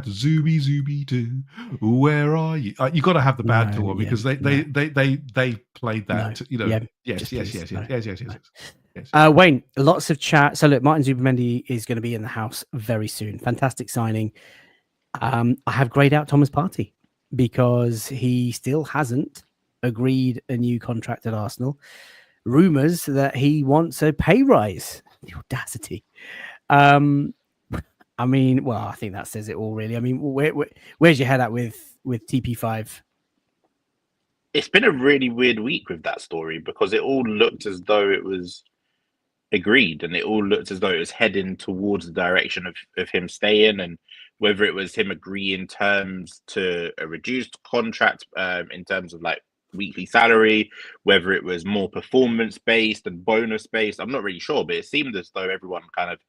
Zubi do. Where are you? You got to have the bad to one, because they played that. Yes. Wayne, lots of chat. So look, Martin Zubimendi is going to be in the house very soon. Fantastic signing. I have grayed out Thomas Partey because he still hasn't agreed a new contract at Arsenal. Rumours that he wants a pay rise. The audacity. I think that says it all, really. I mean, where's your head at with TP5? It's been a really weird week with that story, because it all looked as though it was agreed, and it all looked as though it was heading towards the direction of him staying, and whether it was him agreeing terms to a reduced contract in terms of like weekly salary, whether it was more performance based and bonus based, I'm not really sure, but it seemed as though everyone kind of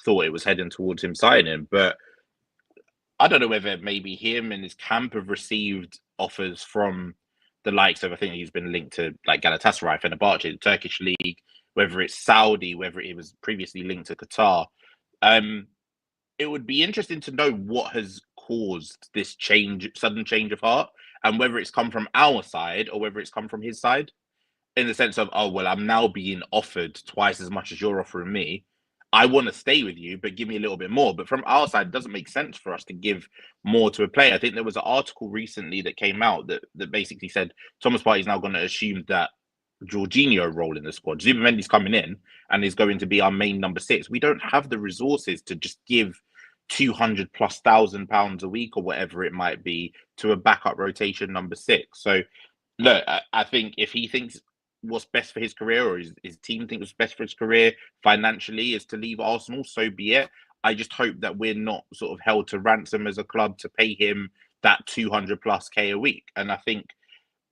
thought it was heading towards him signing. But I don't know whether maybe him and his camp have received offers from the likes of, I think he's been linked to like Galatasaray, Fenerbahce, the Turkish league, whether it's Saudi, whether it was previously linked to Qatar. It would be interesting to know what has caused this sudden change of heart, and whether it's come from our side or whether it's come from his side, in the sense of, oh, well, I'm now being offered twice as much as you're offering me. I want to stay with you, but give me a little bit more. But from our side, it doesn't make sense for us to give more to a player. I think there was an article recently that came out that basically said Thomas Partey is now going to assume that Jorginho role in the squad. Zubimendi's coming in and is going to be our main number 6. We don't have the resources to just give £200,000+ a week or whatever it might be to a backup rotation number 6. So look, I think if he thinks what's best for his career, or his team thinks what's best for his career financially is to leave Arsenal, so be it. I just hope that we're not sort of held to ransom as a club to pay him that 200+ a week. And I think,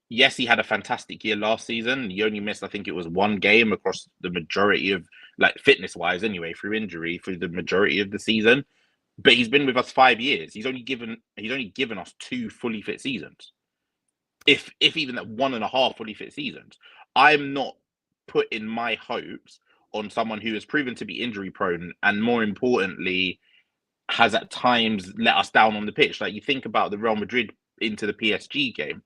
yes, he had a fantastic year last season. He only missed, I think it was one game across the majority of, like, fitness-wise anyway, through injury, through the majority of the season. But he's been with us 5 years. He's only given us 2 fully fit seasons. If even that 1.5 fully fit seasons. I'm not putting my hopes on someone who has proven to be injury prone, and more importantly, has at times let us down on the pitch. Like, you think about the Real Madrid into the PSG game.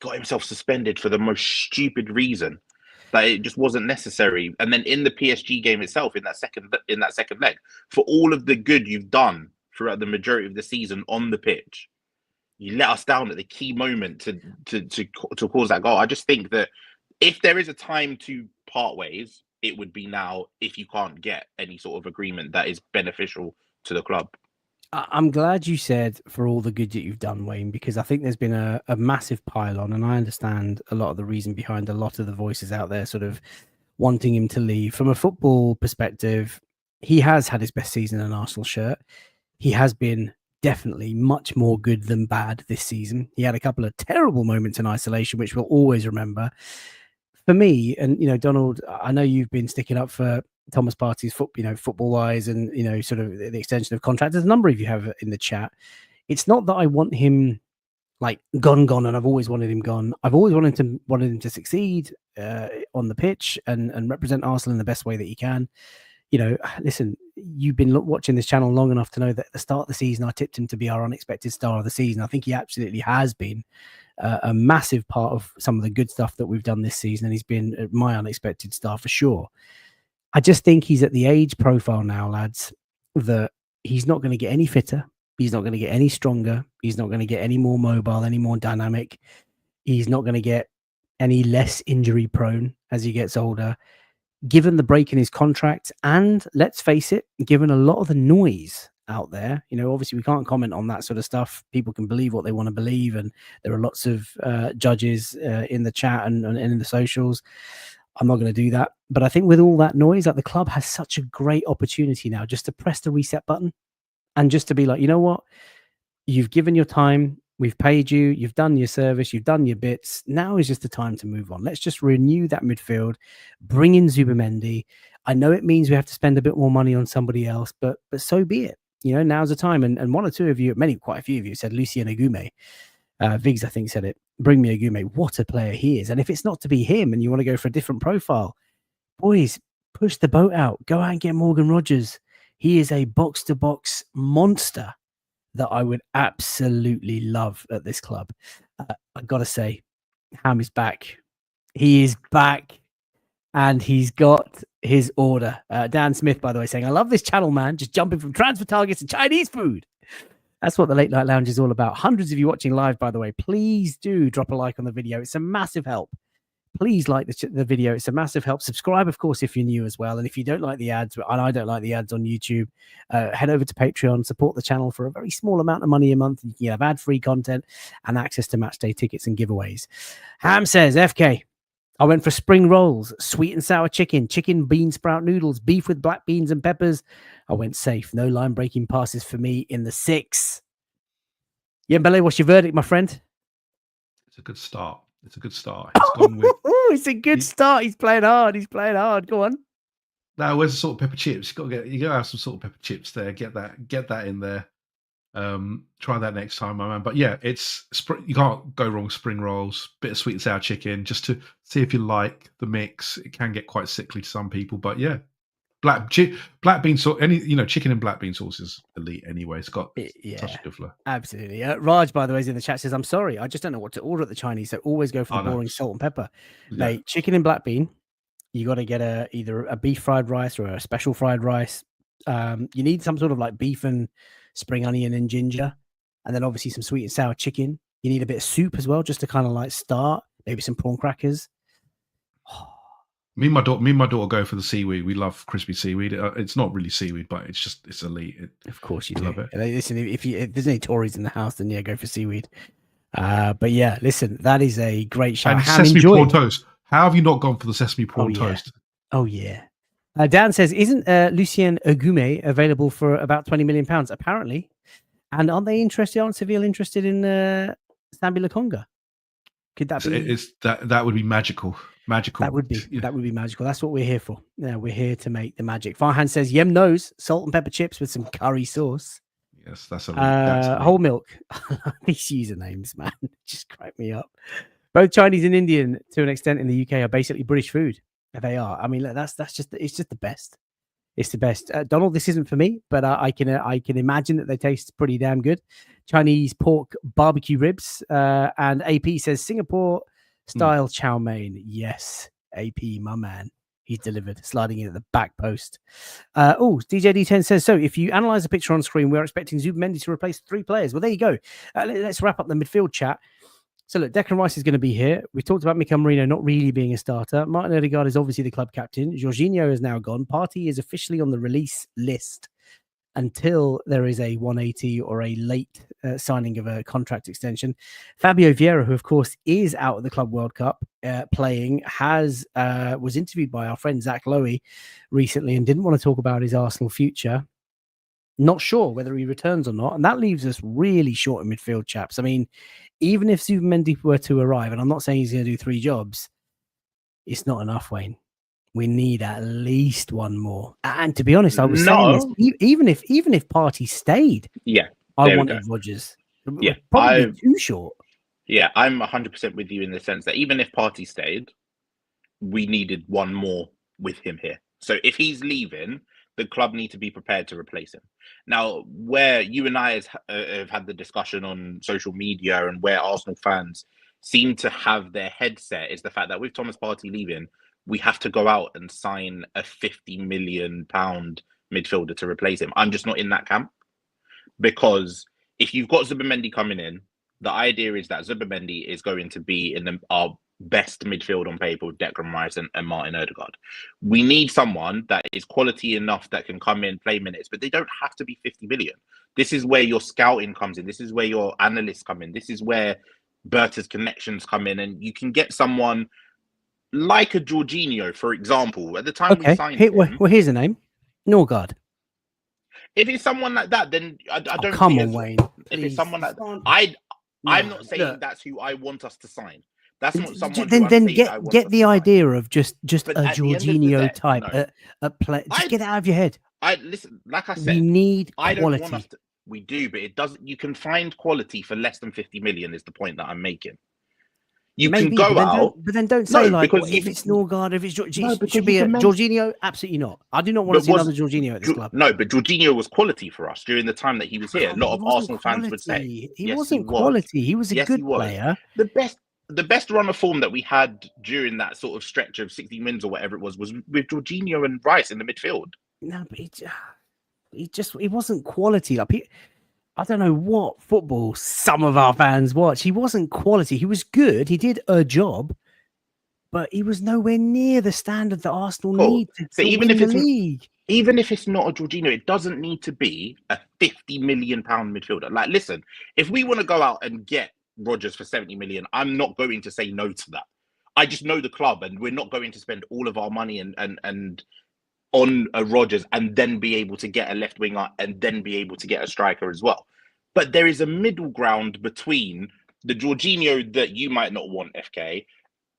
got himself suspended for the most stupid reason that it just wasn't necessary. And then in the PSG game itself, in that second leg, for all of the good you've done throughout the majority of the season on the pitch, you let us down at the key moment to cause that goal. I just think that if there is a time to part ways, it would be now, if you can't get any sort of agreement that is beneficial to the club. I'm glad you said for all the good that you've done, Wayne, because I think there's been a massive pile on, and I understand a lot of the reason behind a lot of the voices out there sort of wanting him to leave. From a football perspective, he has had his best season in an Arsenal shirt. He has been definitely much more good than bad this season. He had a couple of terrible moments in isolation, which we'll always remember. For me, and Donald, I know you've been sticking up for Thomas Partey's football wise, and sort of the extension of contract. There's a number of you have in the chat. It's not that I want him like gone, and I've always wanted him gone. I've always wanted him to succeed on the pitch and represent Arsenal in the best way that he can. Listen, you've been watching this channel long enough to know that at the start of the season, I tipped him to be our unexpected star of the season. I think he absolutely has been a massive part of some of the good stuff that we've done this season, and he's been my unexpected star for sure. I just think he's at the age profile now, lads, that he's not going to get any fitter. He's not going to get any stronger. He's not going to get any more mobile, any more dynamic. He's not going to get any less injury prone as he gets older. Given the break in his contract, and let's face it, given a lot of the noise out there, obviously we can't comment on that sort of stuff. People can believe what they want to believe, and there are lots of judges in the chat and in the socials. I'm not going to do that. But I think with all that noise, like, the club has such a great opportunity now just to press the reset button and just to be like, you know what? You've given your time. We've paid you. You've done your service. You've done your bits. Now is just the time to move on. Let's just renew that midfield. Bring in Zubimendi. I know it means we have to spend a bit more money on somebody else, but so be it. Now's the time. And one or two of you, quite a few of you said Lucien Agume. Viggs, I think, said it. Bring me Agume. What a player he is. And if it's not to be him and you want to go for a different profile, boys, push the boat out. Go out and get Morgan Rogers. He is a box-to-box monster that I would absolutely love at this club. I've got to say, Ham is back. He is back, and he's got his order. Dan Smith, by the way, saying, I love this channel, man. Just jumping from transfer targets to Chinese food. That's what the Late Night Lounge is all about. Hundreds of you watching live, by the way. Please do drop a like on the video. It's a massive help. Please like the video. It's a massive help. Subscribe, of course, if you're new as well. And if you don't like the ads, and I don't like the ads on YouTube, head over to Patreon, support the channel for a very small amount of money a month. You can have ad-free content and access to match day tickets and giveaways. Ham says, FK, I went for spring rolls, sweet and sour chicken bean sprout noodles, beef with black beans and peppers. I went safe. No line-breaking passes for me in the 6. Yembele, what's your verdict, my friend? It's a good start. It's a good start. He's gone with. It's a good start. He's playing hard. Go on. Now, where's the salt and pepper chips? You got to have some salt and pepper chips there. Get that in there. Try that next time, my man. But yeah, you can't go wrong with spring rolls. Bit of sweet and sour chicken, just to see if you like the mix. It can get quite sickly to some people, but yeah, black bean sauce. Chicken and black bean sauce is elite anyway. It's got touch of differ. Absolutely. Raj, by the way, is in the chat, says, I'm sorry, I just don't know what to order at the Chinese, so always go for the boring salt and pepper. Yeah. Mate, chicken and black bean. You got to get either a beef fried rice or a special fried rice. You need some sort of like beef and spring onion and ginger, and then obviously some sweet and sour chicken. You need a bit of soup as well, just to kind of like start. Maybe some prawn crackers. Me and my daughter go for the seaweed. We love crispy seaweed. It's not really seaweed, but it's elite. Of course you do. Love it. Listen, if there's any Tories in the house, then yeah, go for seaweed. But yeah, listen, that is a great shout. And sesame prawn toast. How have you not gone for the sesame prawn toast? Oh yeah. Dan says, isn't Lucien Agume available for about £20 million? Apparently. And aren't they interested? Aren't Seville interested in Sambi Lokonga? Could that be? That would be magical. Magical. That would be magical. That's what we're here for. Yeah, we're here to make the magic. Farhan says, Yem knows salt and pepper chips with some curry sauce. Yes, that's a whole milk. These usernames, man, just crack me up. Both Chinese and Indian, to an extent, in the UK, are basically British food. They are. I mean, it's just the best. It's the best. Donald, this isn't for me, but I can imagine that they taste pretty damn good. Chinese pork barbecue ribs. And AP says Singapore style chow mein. Yes, AP, my man. He's delivered, sliding in at the back post. DJ D10 says, so if you analyze the picture on screen, we're expecting Zubimendi to replace 3 players. Well, there you go. Let's wrap up the midfield chat. So look, Declan Rice is going to be here. We talked about Mikel Merino not really being a starter. Martin Odegaard is obviously the club captain. Jorginho is now gone. Partey is officially on the release list until there is a 180 or a late signing of a contract extension. Fabio Vieira, who of course is out at the Club World Cup playing, was interviewed by our friend Zach Lowy recently and didn't want to talk about his Arsenal future. Not sure whether he returns or not. And that leaves us really short in midfield, chaps. I mean, even if Zubimendi were to arrive, and I'm not saying he's going to do 3 jobs, it's not enough, Wayne. We need at least one more. And to be honest, I was saying this, even if Partey stayed, I wanted Rodgers. Probably too short. Yeah, I'm 100% with you in the sense that even if Partey stayed, we needed one more with him here. So if he's leaving, the club need to be prepared to replace him. Now, where you and I have had the discussion on social media and where Arsenal fans seem to have their headset is the fact that with Thomas Partey leaving, we have to go out and sign a £50 million midfielder to replace him. I'm just not in that camp, because if you've got Zubimendi coming in, the idea is that Zubimendi is going to be in our best midfield on paper with Declan Rice and Martin Odegaard. We need someone that is quality enough that can come in, play minutes, but they don't have to be 50 million. This is where your scouting comes in. This is where your analysts come in. This is where Berta's connections come in, and you can get someone like a Jorginho, for example. At the time we signed him, well, here's a name, Norgard. If it's someone like that, then I don't. Come on, Wayne. If it's someone like that, I'm not saying that's who I want us to sign. That's not someone. Then get the idea of just a Jorginho type at play. Just get it out of your head. Listen, like I said, we need quality. I don't want us to, we do, but it doesn't. You can find quality for less than 50 million. Is the point that I'm making. You can go out, but then don't say if it's Norgard, if it's Jorginho, it should be a Jorginho. Absolutely not. I do not want to see another Jorginho at this club. No, but Jorginho was quality for us during the time that he was here. A lot of Arsenal fans would say he wasn't quality. He was a good player. The best run of form that we had during that sort of stretch of 60 wins or whatever it was with Jorginho and Rice in the midfield. No, but he wasn't quality. Like I don't know what football some of our fans watch. He wasn't quality. He was good. He did a job, but he was nowhere near the standard that Arsenal need to even win the league. Even if it's not a Jorginho, it doesn't need to be a £50 million midfielder. Like, listen, if we want to go out and get Rodgers for 70 million, I'm not going to say no to that. I just know the club, and we're not going to spend all of our money and on a Rodgers and then be able to get a left winger and then be able to get a striker as well. But there is a middle ground between the Jorginho that you might not want, FK,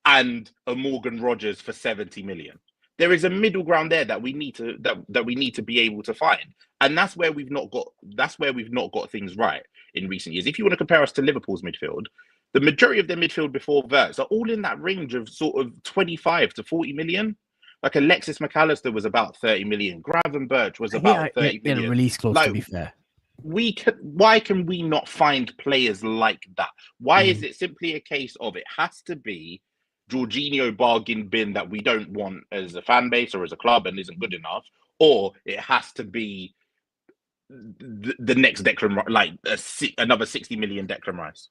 and a Morgan Rodgers for 70 million. There is a middle ground there that we need to that we need to be able to find, and that's where we've not got things right in recent years. If you want to compare us to Liverpool's midfield, the majority of their midfield before Wirtz are all in that range of sort of 25 to 40 million. Like Alexis McAllister was about 30 million. Gravenberch was about 30 million. A release clause, to be fair. Why can we not find players like that? Why is it simply a case of it has to be Jorginho bargain bin that we don't want as a fan base or as a club and isn't good enough, or it has to be the next Declan, like another 60 million Declan Rice?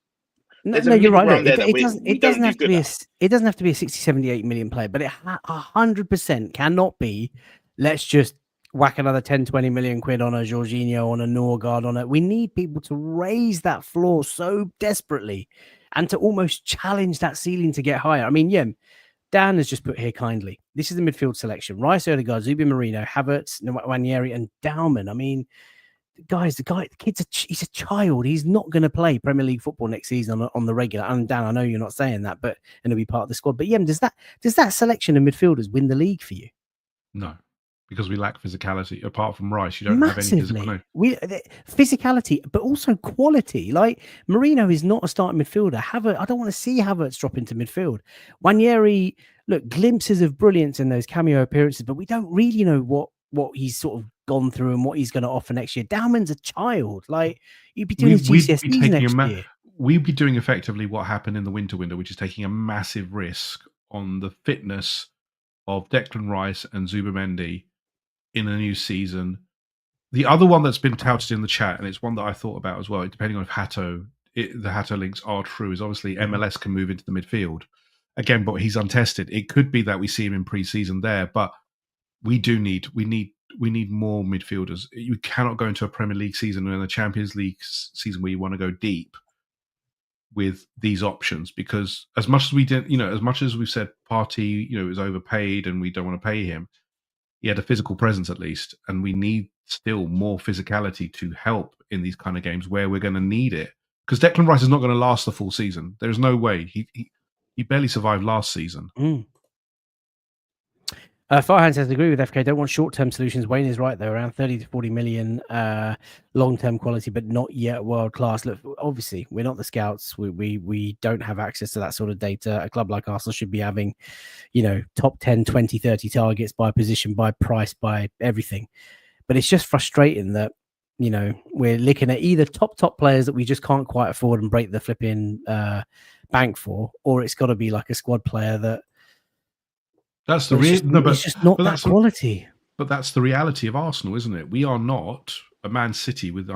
No, you're right. It doesn't have to be a 60, 78 million player, but it 100% cannot be. Let's just whack another 10, 20 million quid on a Jorginho, on a Norgard, on it. We need people to raise that floor so desperately and to almost challenge that ceiling to get higher. I mean, Dan has just put here kindly, this is the midfield selection: Rice, Odegaard, Zubimendi, Havertz, Nwaneri, and Dauman. I mean, guys, the kid's he's a child. He's not going to play Premier League football next season on the regular. And Dan, I know you're not saying that, but and he'll be part of the squad. But does that selection of midfielders win the league for you? No, because we lack physicality. Apart from Rice, you don't have any physical. Physicality, but also quality. Like Merino is not a starting midfielder. I don't want to see Havertz drop into midfield. Nwaneri, look, glimpses of brilliance in those cameo appearances, but we don't really know what what he's sort of gone through and what he's going to offer next year. Dowman's a child. Like, you'd be doing his GCSEs next year. We'd be doing effectively what happened in the winter window, which is taking a massive risk on the fitness of Declan Rice and Zubimendi in a new season. The other one that's been touted in the chat, and it's one that I thought about as well, depending on if the Hato links are true, is obviously MLS can move into the midfield. Again, but he's untested. It could be that we see him in pre-season there, but we need more midfielders. You cannot go into a Premier League season and a Champions League season where you want to go deep with these options, because as much as we did, as much as we've said Partey, is overpaid and we don't want to pay him, he had a physical presence at least, and we need still more physicality to help in these kind of games where we're going to need it. Because Declan Rice is not going to last the full season. There's no way. He barely survived last season. Farhan says, agree with FK. Don't want short-term solutions. Wayne is right, though. Around 30 to 40 million long-term quality, but not yet world-class. Look, obviously, we're not the scouts. We don't have access to that sort of data. A club like Arsenal should be having, top 10, 20, 30 targets by position, by price, by everything. But it's just frustrating that, we're looking at either top players that we just can't quite afford and break the flipping bank for, or it's got to be like a squad player that that's the real. No, but it's just not that quality. But that's the reality of Arsenal, isn't it? We are not a Man City with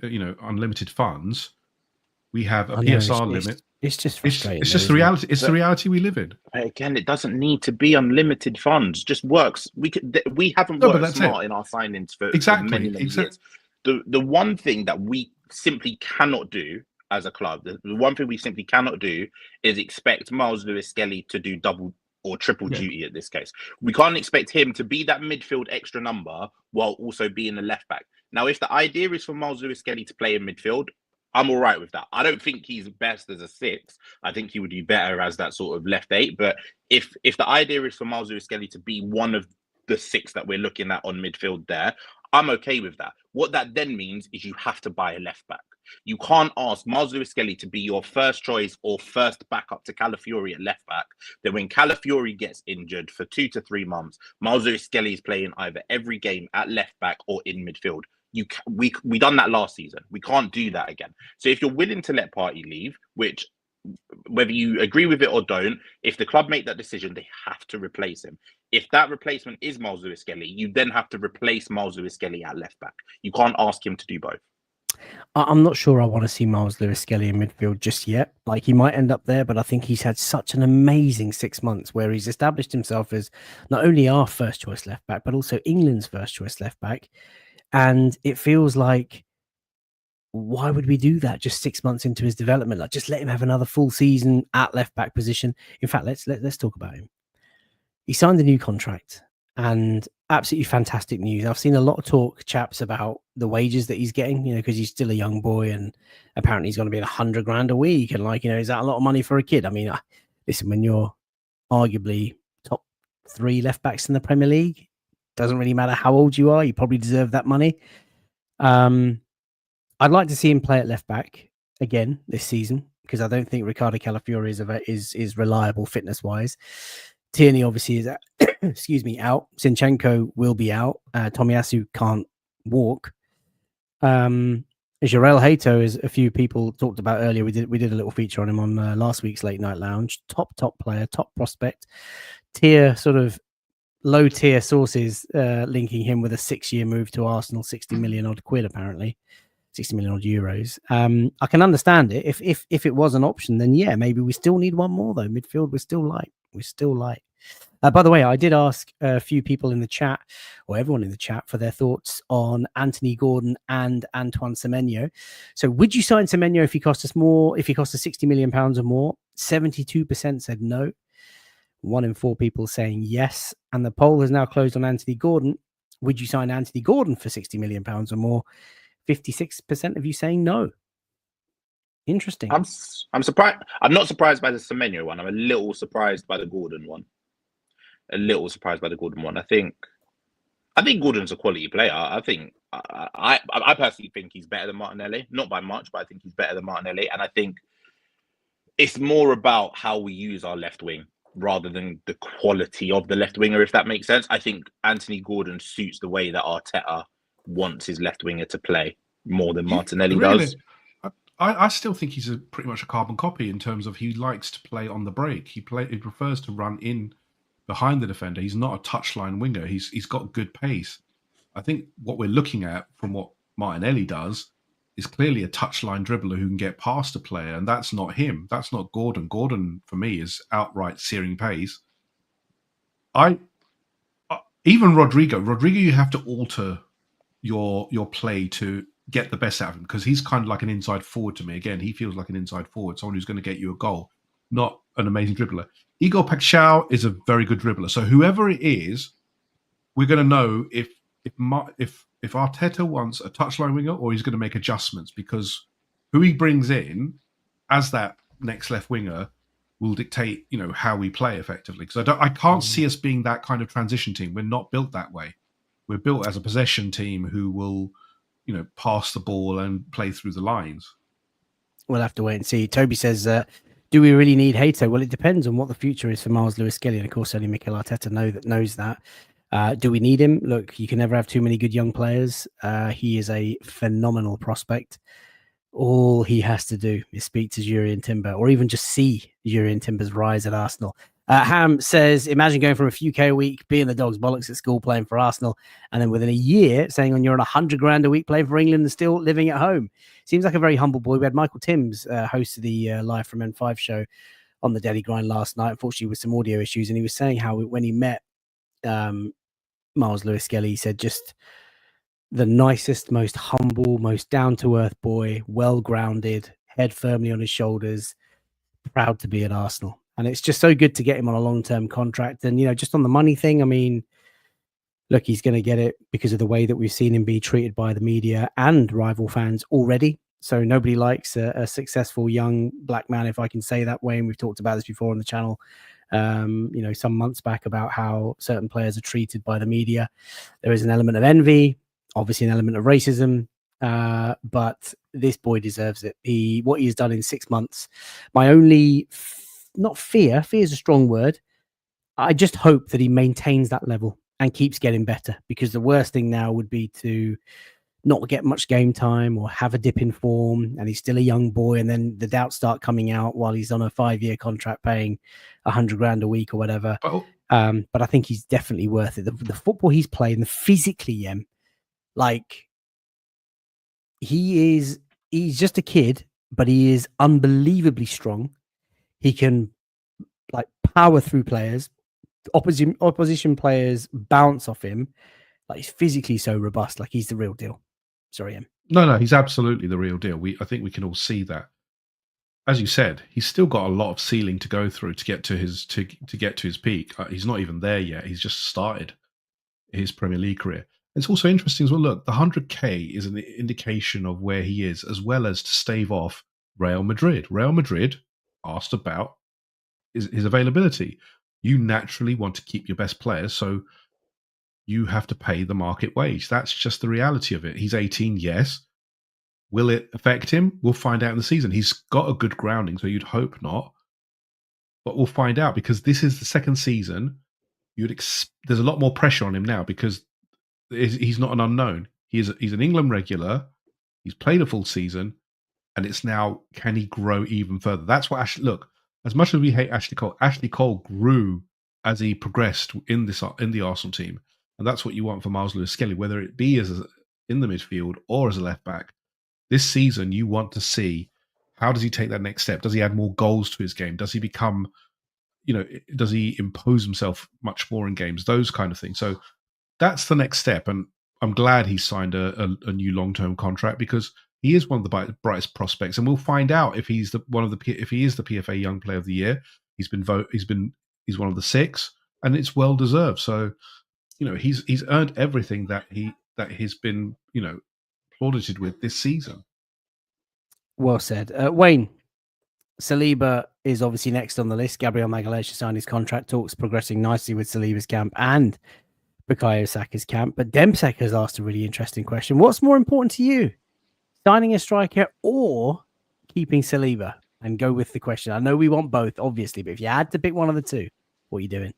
unlimited funds. We have a PSR limit. It's just frustrating. It's just the reality. It's the reality we live in. Again, it doesn't need to be unlimited funds. Just works. We haven't worked smart in our signings for many years. The one thing that we simply cannot do as a club, the one thing we simply cannot do is expect Miles Lewis-Skelly to do double or triple duty at this case. We can't expect him to be that midfield extra number while also being a left back. Now, if the idea is for Miles Lewis-Skelly to play in midfield, I'm all right with that. I don't think he's best as a 6. I think he would be better as that sort of left 8. But if the idea is for Miles Lewis-Skelly to be one of the 6 that we're looking at on midfield there, I'm okay with that. What that then means is you have to buy a left back. You can't ask Miles Lewis-Skelly to be your first choice or first backup to Calafiori at left back. Then when Calafiori gets injured for 2 to 3 months, Miles Lewis-Skelly is playing either every game at left back or in midfield. We done that last season. We can't do that again. So if you're willing to let Partey leave, which whether you agree with it or don't, if the club make that decision, they have to replace him. If that replacement is Miles Lewis-Skelly, you then have to replace Miles Lewis-Skelly at left back. You can't ask him to do both. I'm not sure I want to see Miles Lewis-Skelly in midfield just yet. Like, he might end up there, but I think he's had such an amazing 6 months where he's established himself as not only our first choice left back, but also England's first choice left back. And it feels like, why would we do that just 6 months into his development? Like, just let him have another full season at left back position. In fact, let's talk about him. He signed a new contract, and absolutely fantastic news. I've seen a lot of talk, chaps, about the wages that he's getting, because he's still a young boy, and apparently he's going to be at $100,000 a week. And is that a lot of money for a kid? I mean, listen, when you're arguably top 3 left backs in the Premier League, doesn't really matter how old you are, you probably deserve that money. I'd like to see him play at left back again this season, because I don't think Ricardo Calafiori is reliable fitness wise. Tierney obviously is out. Zinchenko will be out. Tomiyasu can't walk. Jarell Hato, as a few people talked about earlier, we did a little feature on him on last week's Late Night Lounge. Top player, top prospect. Low tier sources linking him with a 6-year move to Arsenal, 60 million odd quid apparently, 60 million odd euros. I can understand it. If it was an option, then yeah, maybe we still need one more though. Midfield, we're still light. By the way, I did ask a few people in the chat, or everyone in the chat, for their thoughts on Anthony Gordon and Antoine Semenyo. So would you sign Semenyo if he cost us more, if he cost us £60 million or more? 72% said no. 1 in 4 people saying yes. And the poll has now closed on Anthony Gordon. Would you sign Anthony Gordon for £60 million or more? 56% of you saying no. Interesting. I'm surprised. I'm not surprised by the Semenyo one. I'm a little surprised by the Gordon one. I think Gordon's a quality player. I personally think he's better than Martinelli. Not by much, but I think he's better than Martinelli. And I think it's more about how we use our left wing. rather than the quality of the left winger, if that makes sense. I think Anthony Gordon suits the way that Arteta wants his left winger to play more than Martinelli does. I still think he's pretty much a carbon copy in terms of he likes to play on the break. He prefers to run in behind the defender. He's not a touchline winger. He's got good pace. I think what we're looking at from what Martinelli does is clearly a touchline dribbler who can get past a player, and that's not him. That's not Gordon. Gordon, for me, is outright searing pace. Even Rodrigo, you have to alter your play to get the best out of him because he's kind of like an inside forward to me. Again, he feels like an inside forward, someone who's going to get you a goal, not an amazing dribbler. Igor Paixão is a very good dribbler. So whoever it is, we're going to know if Arteta wants a touchline winger or he's going to make adjustments, because who he brings in as that next left winger will dictate, how we play effectively. Because I can't see us being that kind of transition team. We're not built that way. We're built as a possession team who will, pass the ball and play through the lines. We'll have to wait and see. Toby says, do we really need Hato? Well, it depends on what the future is for Miles Lewis-Skelly. And of course, only Mikel Arteta knows that. Do we need him? Look, you can never have too many good young players. He is a phenomenal prospect. All he has to do is speak to Jurrien Timber, or even just see Jurrien Timber's rise at Arsenal. Ham says, imagine going from a few K a week, being the dog's bollocks at school, playing for Arsenal, and then within a year saying you're on 100 grand a week playing for England and still living at home. Seems like a very humble boy. We had Michael Timms, host of the Live from N5 show on the Daily Grind last night, unfortunately with some audio issues, and he was saying how when he met Miles Lewis-Skelly, he said just the nicest, most humble, most down-to-earth boy, well-grounded, head firmly on his shoulders, proud to be at Arsenal. And it's just so good to get him on a long-term contract. And, just on the money thing, I mean, look, he's going to get it because of the way that we've seen him be treated by the media and rival fans already. So nobody likes a successful young black man, if I can say that way. And we've talked about this before on the channel, some months back about how certain players are treated by the media. There is an element of envy, obviously an element of racism, but this boy deserves it. What he's done in 6 months, my only not fear is a strong word. I just hope that he maintains that level and keeps getting better, because the worst thing now would be to not get much game time or have a dip in form, and he's still a young boy, and then the doubts start coming out while he's on a 5-year contract paying 100 grand a week or whatever. But I think he's definitely worth it. The football he's playing, the physically, like he's just a kid, but he is unbelievably strong. He can power through players. Opposition players bounce off him. He's physically so robust. He's the real deal. Sorry, Em. No, he's absolutely the real deal. I think we can all see that. As you said, he's still got a lot of ceiling to go through to get to his peak. He's not even there yet. He's just started his Premier League career. It's also interesting as well. Look, the 100K is an indication of where he is, as well as to stave off Real Madrid. Real Madrid asked about his availability. You naturally want to keep your best players, so you have to pay the market wage. That's just the reality of it. He's 18, yes. Will it affect him? We'll find out in the season. He's got a good grounding, so you'd hope not. But we'll find out, because this is the second season. There's a lot more pressure on him now, because he's not an unknown. He's an England regular. He's played a full season, and it's now, can he grow even further? That's what look, as much as we hate Ashley Cole grew as he progressed in the Arsenal team. And that's what you want for Miles Lewis-Skelly, whether it be in the midfield or as a left back. This season, you want to see, how does he take that next step? Does he add more goals to his game? Does he become, does he impose himself much more in games? Those kind of things. So that's the next step. And I'm glad he signed a new long-term contract, because he is one of the brightest prospects. And we'll find out if he's if he is the PFA Young Player of the Year. He's one of the 6, and it's well deserved. So, he's earned everything that he's been, applauded with this season. Well said. Wayne, Saliba is obviously next on the list. Gabriel Magalhaes has signed his contract. Talks progressing nicely with Saliba's camp and Bukayo Saka's camp. But Dempsek has asked a really interesting question. What's more important to you? Signing a striker or keeping Saliba? And go with the question. I know we want both, obviously, but if you had to pick one of the two. What are you doing?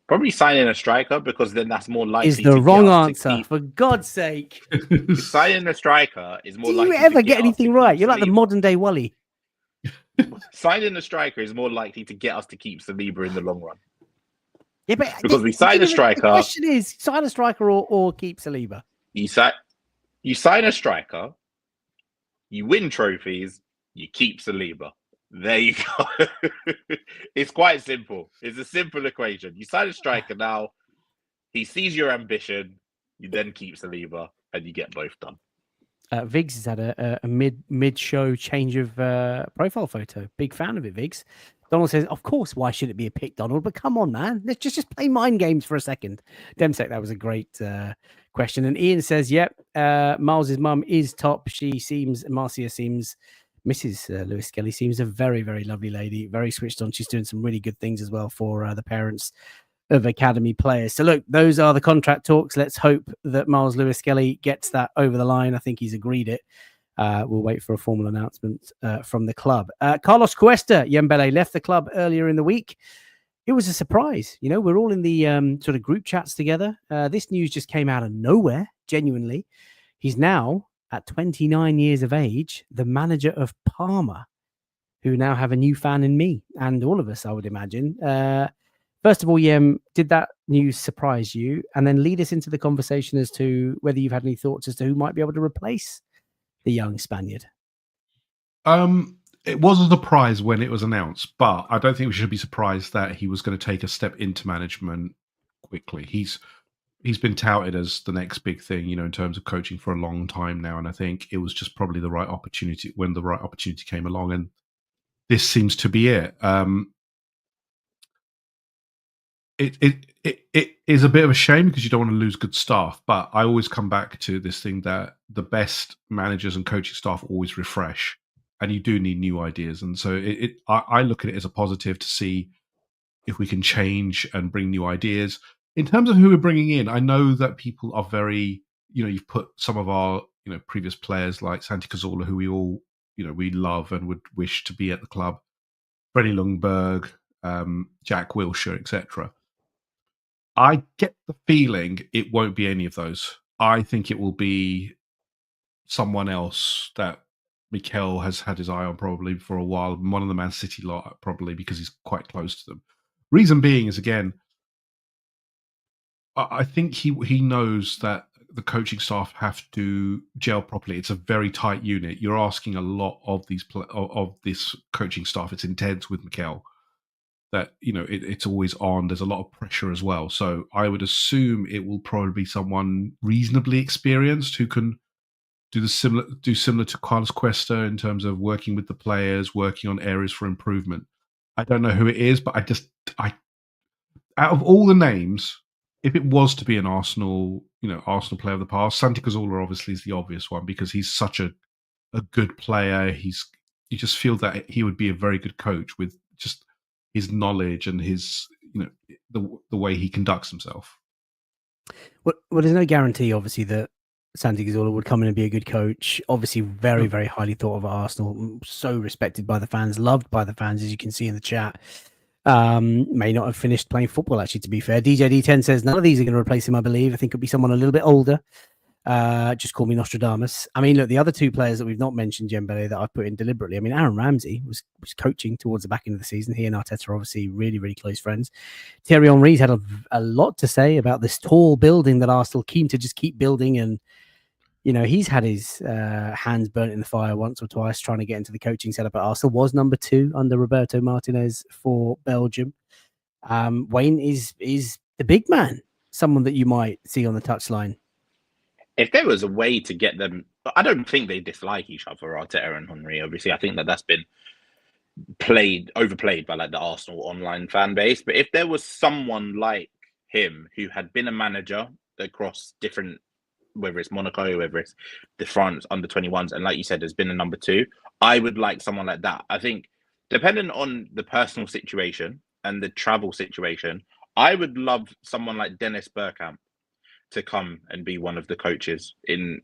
Probably signing a striker, because then that's more likely Is the to wrong get us answer, to keep. for God's sake. Signing a striker is more Do likely you ever to get us anything to right? keep You're like the Saliba. modern day Wally. Signing a striker is more likely to get us to keep Saliba in the long run. Yeah, but Because we sign a striker. The question is, sign a striker or keep Saliba. You sign a striker, you win trophies, you keep Saliba. There you go. It's quite simple. It's a simple equation. You sign a striker now, he sees your ambition, you then keep Saliba, and you get both done. Viggs has had a mid-show change of profile photo. Big fan of it, Viggs. Donald says, of course, why should it be a pick, Donald? But come on, man. Let's just play mind games for a second. Demsek, that was a great question. And Ian says, yep, Miles's mum is top. Marcia seems, Mrs. Lewis-Skelly seems a very, very lovely lady. Very switched on. She's doing some really good things as well for the parents of academy players. So look, those are the contract talks. Let's hope that Miles Lewis-Skelly gets that over the line. I think he's agreed it. We'll wait for a formal announcement from the club. Carlos Cuesta, Yembele, left the club earlier in the week. It was a surprise. You know, we're all in the sort of group chats together. This news just came out of nowhere, genuinely. He's now, at 29 years of age, the manager of Parma, who now have a new fan in me and all of us, I would imagine. First of all, Yem, did that news surprise you? And then lead us into the conversation as to whether you've had any thoughts as to who might be able to replace the young Spaniard. It was a surprise when it was announced, but I don't think we should be surprised that he was going to take a step into management quickly. He's been touted as the next big thing, you know, in terms of coaching for a long time now, and I think it was just probably the right opportunity when the right opportunity came along, and this seems to be it. It is a bit of a shame because you don't want to lose good staff, but I always come back to this thing that the best managers and coaching staff always refresh, and you do need new ideas. And so I look at it as a positive to see if we can change and bring new ideas. In terms of who we're bringing in, I know that people are very, you know, you've put some of our, you know, previous players like Santi Cazorla, who we all, you know, we love and would wish to be at the club, Freddie Ljungberg, Jack Wilshere, etc. I get the feeling it won't be any of those. I think it will be someone else that Mikel has had his eye on probably for a while. One of the Man City lot, probably because he's quite close to them. Reason being is, again, I think he knows that the coaching staff have to gel properly. It's a very tight unit. You're asking a lot of this coaching staff. It's intense with Mikel. That, you know, it's always on. There's a lot of pressure as well. So I would assume it will probably be someone reasonably experienced who can do similar to Carlos Cuesta in terms of working with the players, working on areas for improvement. I don't know who it is, but I out of all the names, if it was to be an Arsenal player of the past, Santi Cazorla obviously is the obvious one because he's such a good player. You just feel that he would be a very good coach with just his knowledge and his, you know, the way he conducts himself. Well, there's no guarantee, obviously, that Santi Cazorla would come in and be a good coach. Obviously, very, very highly thought of at Arsenal. So respected by the fans, loved by the fans, as you can see in the chat. May not have finished playing football, actually, to be fair. DJ D10 says none of these are going to replace him, I believe. I think it'll be someone a little bit older. Just call me Nostradamus. I mean, look, the other two players that we've not mentioned, Dembele, that I've put in deliberately. I mean, Aaron Ramsey was coaching towards the back end of the season. He and Arteta are obviously really, really close friends. Thierry Henry's had a lot to say about this tall building that Arsenal keen to just keep building. And, you know, he's had his hands burnt in the fire once or twice trying to get into the coaching setup at Arsenal. Was number 2 under Roberto Martinez for Belgium. Wayne is the big man, someone that you might see on the touchline. If there was a way to get them, I don't think they dislike each other, Arteta and Henry. Obviously, I think that's been overplayed by like the Arsenal online fan base. But if there was someone like him who had been a manager across different, whether it's Monaco, whether it's the France under-21s, and like you said, there's been a number 2, I would like someone like that. I think, depending on the personal situation and the travel situation, I would love someone like Dennis Bergkamp to come and be one of the coaches in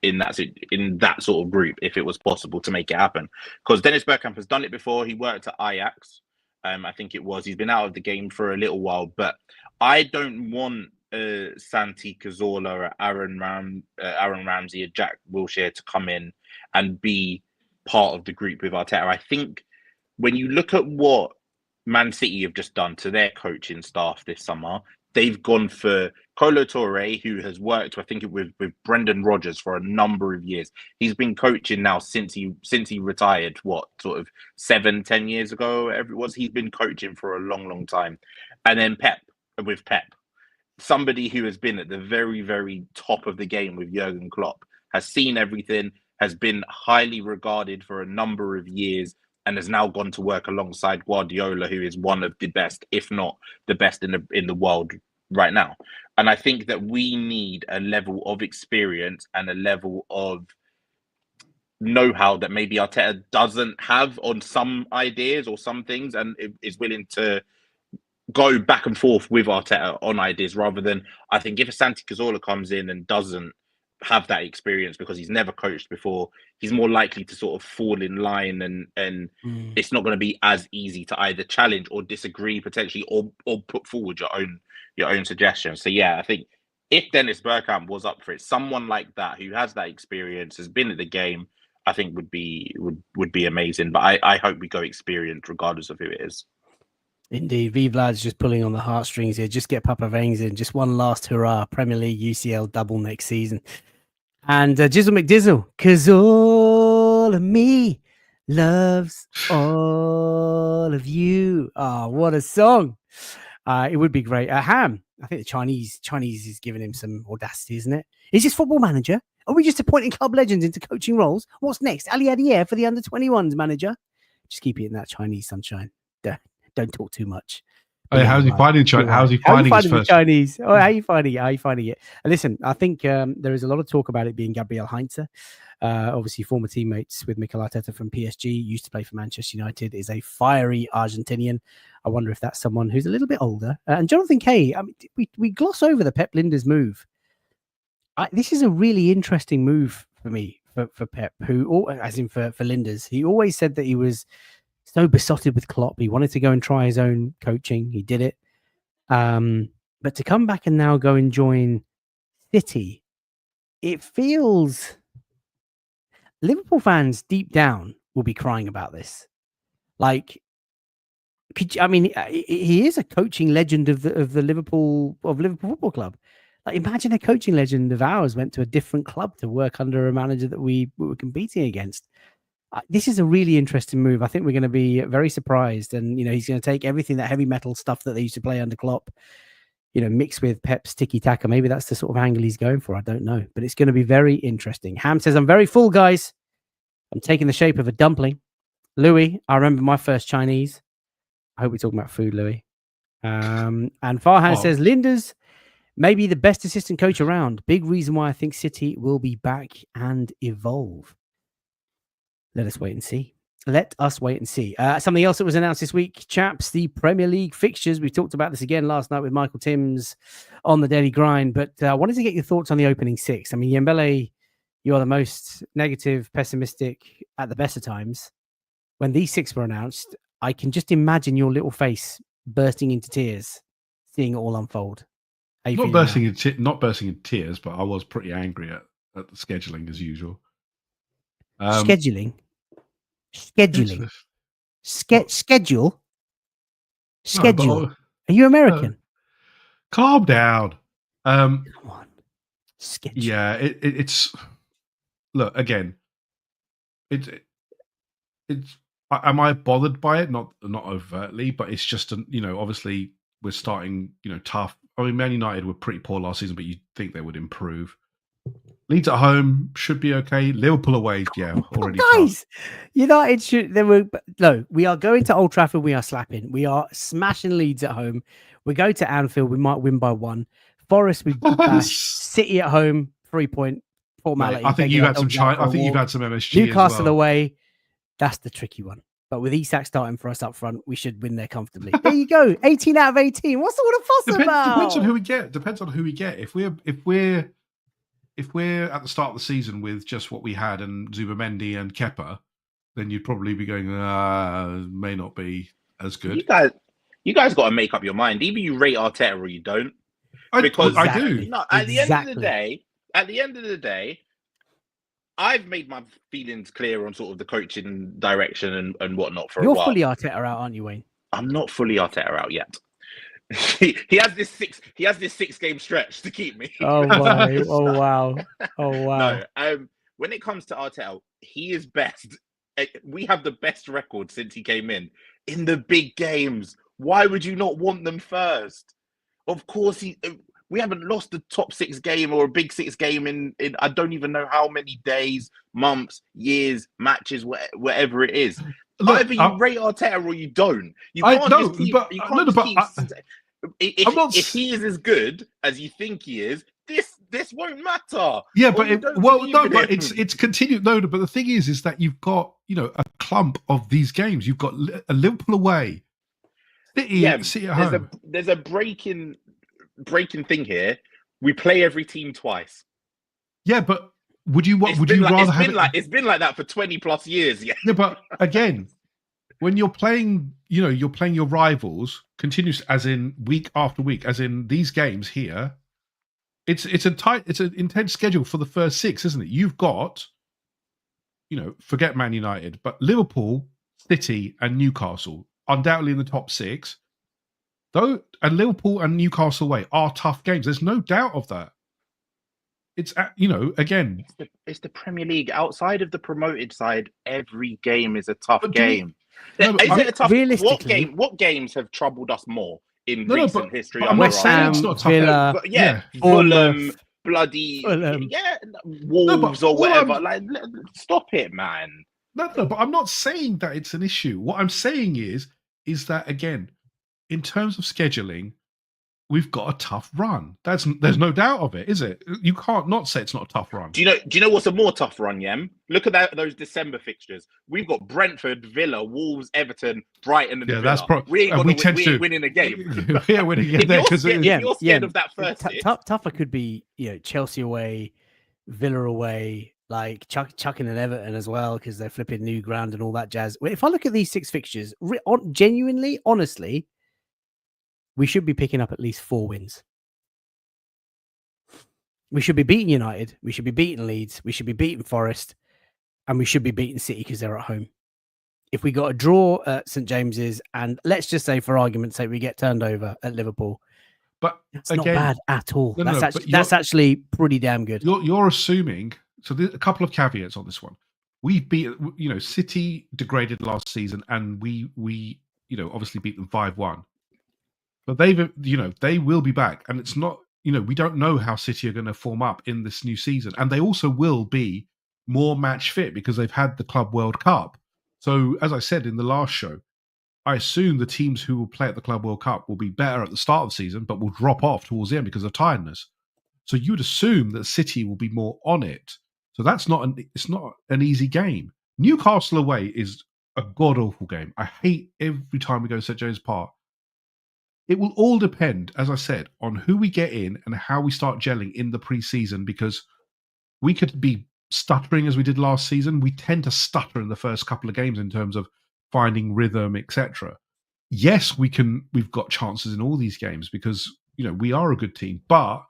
that sort of group, if it was possible to make it happen. Because Dennis Bergkamp has done it before. He worked at Ajax. I think it was. He's been out of the game for a little while, but I don't want Santi Cazorla or Aaron Ramsey or Jack Wilshere to come in and be part of the group with Arteta. I think when you look at what Man City have just done to their coaching staff this summer, they've gone for Kolo Touré, who has worked, I think, with Brendan Rodgers for a number of years. He's been coaching now since he retired, sort of 7-10 years ago, whatever it was. He's been coaching for a long, long time. And then Pep, somebody who has been at the very, very top of the game with Jurgen Klopp, has seen everything, has been highly regarded for a number of years, and has now gone to work alongside Guardiola, who is one of the best, if not the best in the world right now. And I think that we need a level of experience and a level of know-how that maybe Arteta doesn't have on some ideas or some things, and is willing to go back and forth with Arteta on ideas, rather than, I think, if a Santi Cazorla comes in and doesn't have that experience because he's never coached before, he's more likely to sort of fall in line, and it's not going to be as easy to either challenge or disagree potentially, or put forward your own suggestions. So yeah, I think if Dennis Bergkamp was up for it, someone like that who has that experience, has been at the game, I think would be amazing. But I hope we go experienced regardless of who it is. Indeed, V Vlad's just pulling on the heartstrings here. Just get Papa Veins in. Just one last hurrah. Premier League UCL double next season. And Jizzle McDizzle, 'cause all of me loves all of you. Oh, what a song. It would be great. Ham, I think the Chinese is giving him some audacity, isn't it? Is this Football Manager? Are we just appointing club legends into coaching roles? What's next? Ali Adier for the under-21s manager? Just keep eating that Chinese sunshine. Don't talk too much. Hey, how's he finding China? How's he finding his first Chinese? Oh, how are you finding it? How are you finding it? And listen, I think there is a lot of talk about it being Gabriel Heinze. Obviously, former teammates with Mikel Arteta from PSG, used to play for Manchester United, is a fiery Argentinian. I wonder if that's someone who's a little bit older. And Jonathan Kay, I mean, we gloss over the Pep Lijnders move. This is a really interesting move for me, for Pep, who, as in for Lijnders. He always said that he was so besotted with Klopp. He wanted to go and try his own coaching. He did it. But to come back and now go and join City, it feels Liverpool fans deep down will be crying about this. Like, he is a coaching legend of the Liverpool Football Club. Like, imagine a coaching legend of ours went to a different club to work under a manager that we were competing against. This is a really interesting move. I think we're going to be very surprised. And, he's going to take everything, that heavy metal stuff that they used to play under Klopp, mixed with Pep's tiki-taka. Maybe that's the sort of angle he's going for. I don't know. But it's going to be very interesting. Ham says, I'm very full, guys. I'm taking the shape of a dumpling. Louis, I remember my first Chinese. I hope we're talking about food, Louis. And Farhan says, Lijnders may be the best assistant coach around. Big reason why I think City will be back and evolve. Let us wait and see. Something else that was announced this week, chaps, the Premier League fixtures. We talked about this again last night with Michael Timms on the Daily Grind, but I wanted to get your thoughts on the opening six. I mean, Yembele, you are the most negative, pessimistic at the best of times. When these six were announced, I can just imagine your little face bursting into tears, seeing it all unfold. Not bursting in tears, but I was pretty angry at the scheduling as usual. Scheduling. Schedule. No, Are you American? Calm down. Come on. Schedule. Yeah, it's look again. It's. Am I bothered by it? Not overtly, but it's just obviously we're starting tough. I mean, Man United were pretty poor last season, but you'd think they would improve. Leeds at home should be okay. Liverpool away, yeah, already. Guys, United should. We are going to Old Trafford. We are slapping. We are smashing Leeds at home. We go to Anfield. We might win by 1. Forest, we bash. City at home, 3-point formality. Mate, I think you've had some MSG. Newcastle as well. Away. That's the tricky one. But with Isak starting for us up front, we should win there comfortably. There you go. 18 out of 18. What's all the fuss about? Depends on who we get. If we're at the start of the season with just what we had and Zubimendi and Kepa, then you'd probably be going, may not be as good. You guys got to make up your mind. Either you rate Arteta or you don't. Because I do. No, at the end of the day, I've made my feelings clear on sort of the coaching direction and whatnot for a while. You're fully Arteta out, aren't you, Wayne? I'm not fully Arteta out yet. he has this 6-game stretch to keep me. Oh my! Oh wow! Oh wow! No, when it comes to Arteta, he is best. We have the best record since he came in the big games. Why would you not want them first? Of course, we haven't lost a top 6 game or a big 6 game in I don't even know how many days, months, years, matches, whatever it is. Look, either you rate Arteta or you don't. You can't just keep. If he is as good as you think he is, this won't matter. Yeah, but it's continued. No, but the thing is that you've got a clump of these games. You've got a Liverpool away, City at home. There's a breaking thing here. We play every team twice. Yeah, but would you rather have it? It's been like that for 20 plus years. Yeah. Yeah, but again, when you're playing, you're playing your rivals continuous, as in week after week, as in these games here. It's an intense schedule for the first 6, isn't it? You've got, forget Man United, but Liverpool, City, and Newcastle undoubtedly in the top 6. Though, and Liverpool and Newcastle away are tough games. There's no doubt of that. It's again, it's the Premier League. Outside of the promoted side, every game is a tough game. Realistically, what games have troubled us more in recent history? I'm not saying it's not tough. Villa, Fulham, bloody Wolves or whatever. Stop it, man. No, but I'm not saying that it's an issue. What I'm saying is that again, in terms of scheduling, we've got a tough run. There's no doubt of it, is it? You can't not say it's not a tough run. Do you know what's a more tough run, Yem? Look at those December fixtures. We've got Brentford, Villa, Wolves, Everton, Brighton, and Villa. We ain't winning a game. Yeah, winning a game because you're scared of that first. Tougher could be Chelsea away, Villa away, like chucking an Everton as well because they're flipping new ground and all that jazz. If I look at these 6 fixtures, genuinely, honestly, we should be picking up at least 4 wins. We should be beating United. We should be beating Leeds. We should be beating Forest. And we should be beating City because they're at home. If we got a draw at St. James's, and let's just say for argument's sake, we get turned over at Liverpool. But that's not bad at all. That's actually pretty damn good. You're assuming, so there's a couple of caveats on this one. We beat, City degraded last season and we obviously beat them 5-1. But they will be back, and it's not, we don't know how City are going to form up in this new season, and they also will be more match fit because they've had the Club World Cup. So, as I said in the last show, I assume the teams who will play at the Club World Cup will be better at the start of the season, but will drop off towards the end because of tiredness. So you would assume that City will be more on it. So it's not an easy game. Newcastle away is a god awful game. I hate every time we go to St. James' Park. It will all depend, as I said, on who we get in and how we start gelling in the pre-season, because we could be stuttering as we did last season. We tend to stutter in the first couple of games in terms of finding rhythm, etc. Yes, we've got chances in all these games because, we are a good team, but,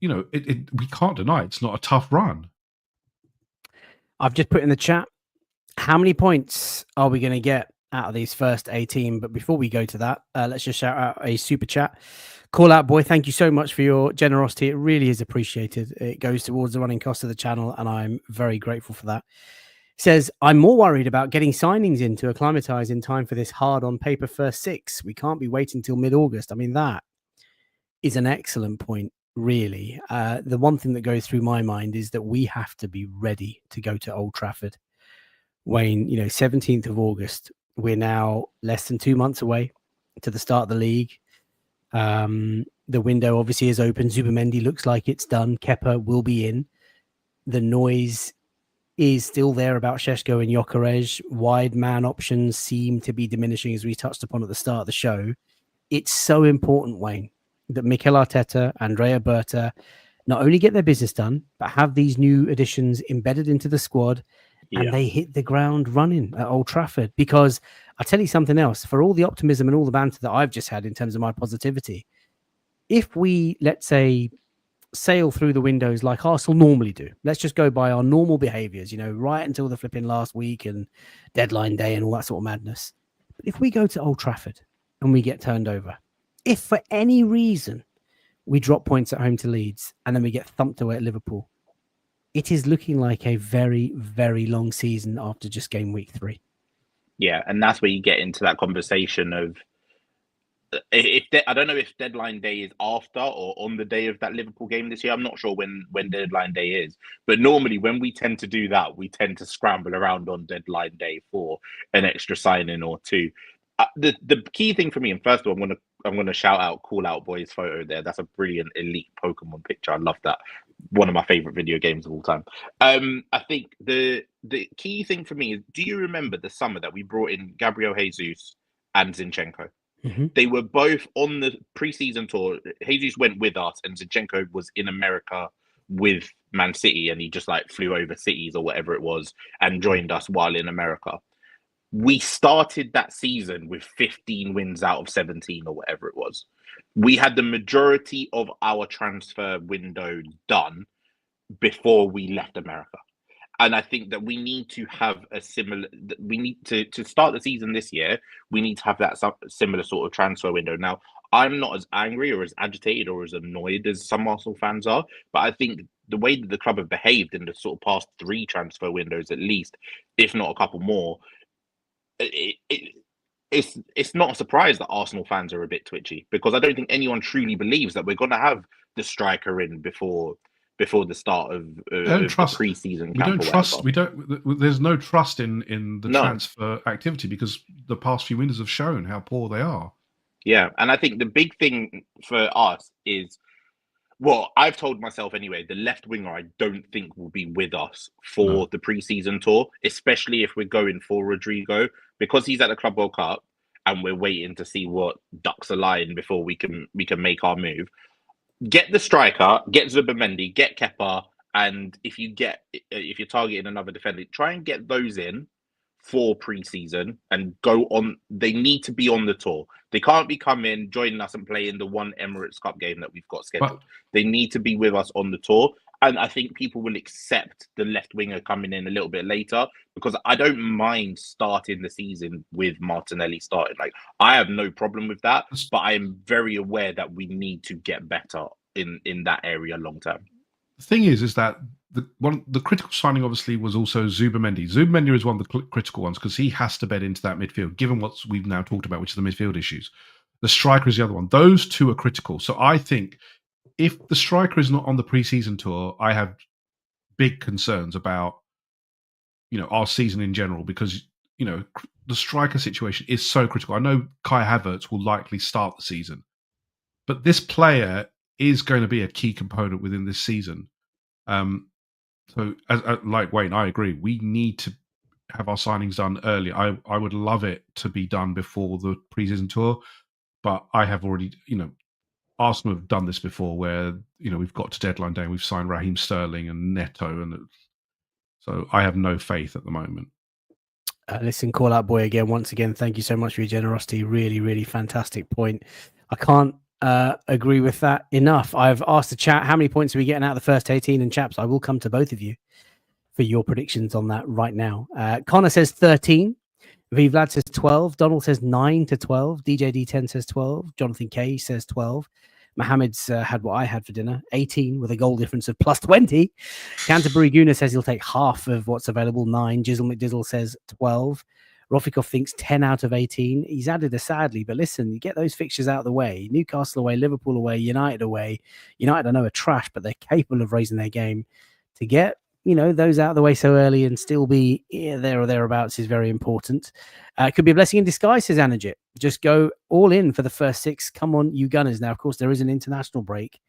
we can't deny it's not a tough run. I've just put in the chat, how many points are we going to get out of these first 18? But before we go to that, let's just shout out a super chat. Call out boy, thank you so much for your generosity. It really is appreciated. It goes towards the running cost of the channel, and I'm very grateful for that. It says, I'm more worried about getting signings in to acclimatise in time for this hard on paper first 6. We can't be waiting till mid-August. I mean, that is an excellent point, really. The one thing that goes through my mind is that we have to be ready to go to Old Trafford. Wayne, 17th of August. We're now less than 2 months away to the start of the league. The window obviously is open. Zubimendi looks like it's done. Kepa will be in. The noise is still there about Šeško and Gyökeres. Wide man options seem to be diminishing, as we touched upon at the start of the show. It's so important, Wayne, that Mikel Arteta, Andrea Berta not only get their business done, but have these new additions embedded into the squad and they hit the ground running at Old Trafford. Because I'll tell you something else, for all the optimism and all the banter that I've just had in terms of my positivity, if we, let's say, sail through the windows like Arsenal normally do, let's just go by our normal behaviours, right until the flipping last week and deadline day and all that sort of madness. But if we go to Old Trafford and we get turned over, if for any reason we drop points at home to Leeds and then we get thumped away at Liverpool, it is looking like a very, very long season after just game week 3. Yeah, and that's where you get into that conversation of I don't know if deadline day is after or on the day of that Liverpool game this year. I'm not sure when deadline day is, but normally when we tend to do that, we tend to scramble around on deadline day for an extra signing or two. The key thing for me, and first of all, I'm gonna call out Boy's photo there. That's a brilliant elite Pokemon picture. I love that. One of my favorite video games of all time. I think the key thing for me is, do you remember the summer that we brought in Gabriel Jesus and Zinchenko? Mm-hmm. They were both on the preseason tour. Jesus went with us, and Zinchenko was in America with Man City, and he just flew over cities or whatever it was and joined us while in America. We started that season with 15 wins out of 17 or whatever it was. We had the majority of our transfer window done before we left America. And I think that we need to have we need to start the season this year, we need to have that similar sort of transfer window. Now, I'm not as angry or as agitated or as annoyed as some Arsenal fans are, but I think the way that the club have behaved in the sort of past 3 transfer windows, at least, if not a couple more, it's not a surprise that Arsenal fans are a bit twitchy, because I don't think anyone truly believes that we're going to have the striker in before the start of the pre-season camp. There's no trust in the transfer activity, because the past few windows have shown how poor they are. Yeah, and I think the big thing for us is, well, I've told myself anyway, the left winger I don't think will be with us for the pre-season tour, especially if we're going for Rodrigo, because he's at the Club World Cup and we're waiting to see what ducks are lying before we can make our move. Get the striker, get Zubimendi, get Kepa, and if you're targeting another defender, try and get those in for pre-season and go on. They need to be on the tour. They can't be coming, joining us and playing the one Emirates Cup game that we've got scheduled. They need to be with us on the tour. And I think people will accept the left winger coming in a little bit later, because I don't mind starting the season with Martinelli starting. I have no problem with that, but I am very aware that we need to get better in that area long term. The thing is that the critical signing obviously was also Zubimendi. Zubimendi is one of the critical ones because he has to bed into that midfield, given what we've now talked about, which is the midfield issues. The striker is the other one. Those two are critical. So I think if the striker is not on the pre-season tour, I have big concerns about, our season in general, because, the striker situation is so critical. I know Kai Havertz will likely start the season, but this player is going to be a key component within this season. So, like Wayne, I agree. We need to have our signings done early. I would love it to be done before the pre-season tour, but I have already, Arsenal have done this before, where we've got to deadline day and we've signed Raheem Sterling and Neto, and so I have no faith at the moment. Listen, call out boy again. Once again, thank you so much for your generosity. Really, really fantastic point. I can't agree with that enough. I've asked the chat how many points are we getting out of the first 18, and chaps, I will come to both of you for your predictions on that right now. Connor says 13. V Vlad says 12. Donald says 9 to 12. DJ D10 says 12. Jonathan K says 12. Mohammed's had what I had for dinner, 18 with a goal difference of plus 20. Canterbury Guna says he'll take half of what's available, 9. Jizzle McDizzle says 12. Rofikov thinks 10 out of 18. He's added a sadly, but listen, you get those fixtures out of the way. Newcastle away, Liverpool away, United away. United, I know, are trash, but they're capable of raising their game. To get those out of the way so early and still be there or thereabouts is very important. It could be a blessing in disguise, says Anajit. Just go all in for the first 6. Come on, you Gunners. Now, of course, there is an international break,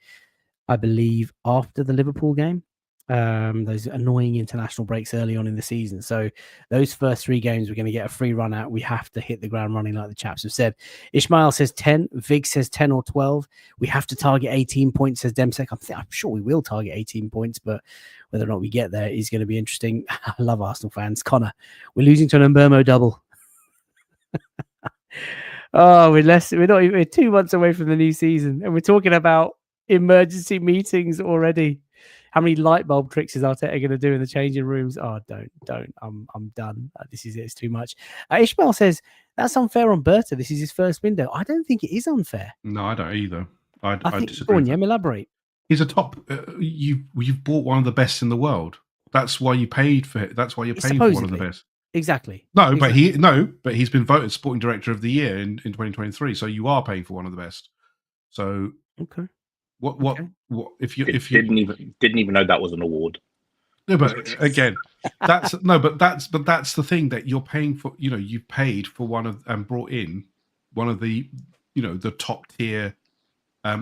I believe, after the Liverpool game. those annoying international breaks early on in the season. So those first 3 games, we're going to get a free run out. We have to hit the ground running, like the chaps have said. Ishmael says 10. Vig says 10 or 12. We have to target 18 points, says Demsek. I'm sure we will target 18 points, but whether or not we get there is going to be interesting. I love Arsenal fans. Connor, we're losing to an Mbermo double. Oh, we're 2 months away from the new season, and we're talking about emergency meetings already. How many light bulb tricks is Arteta going to do in the changing rooms? Oh, don't. I'm done. This is it. It's too much. Ishmael says that's unfair on Berta. This is his first window. I don't think it is unfair. No, I don't either. I think, disagree. Go on, Yem, elaborate. He's a top. You've bought one of the best in the world. That's why you paid for it. That's why you're paying for one of the best. Exactly. No, but he's been voted Sporting Director of the Year in 2023. So you are paying for one of the best. So okay. What if you didn't even know that was an award? No, but again, that's the thing that you're paying for. You've paid for one of and brought in one of the the top tier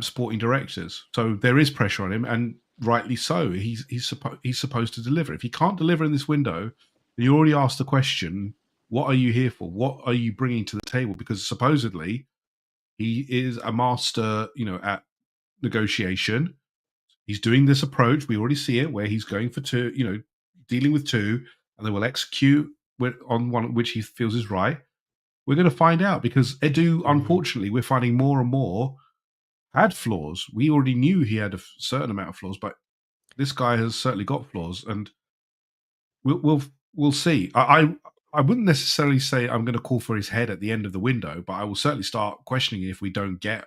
sporting directors. So there is pressure on him, and rightly so. He's supposed to deliver. If he can't deliver in this window, then you already asked the question: what are you here for? What are you bringing to the table? Because supposedly he is a master, at negotiation. He's doing this approach. We already see it where he's going for 2, dealing with 2, and they will execute on one which he feels is right. We're going to find out because Edu, unfortunately, we're finding more and more had flaws. We already knew he had a certain amount of flaws, but this guy has certainly got flaws, and we'll see. I wouldn't necessarily say I'm going to call for his head at the end of the window, but I will certainly start questioning if we don't get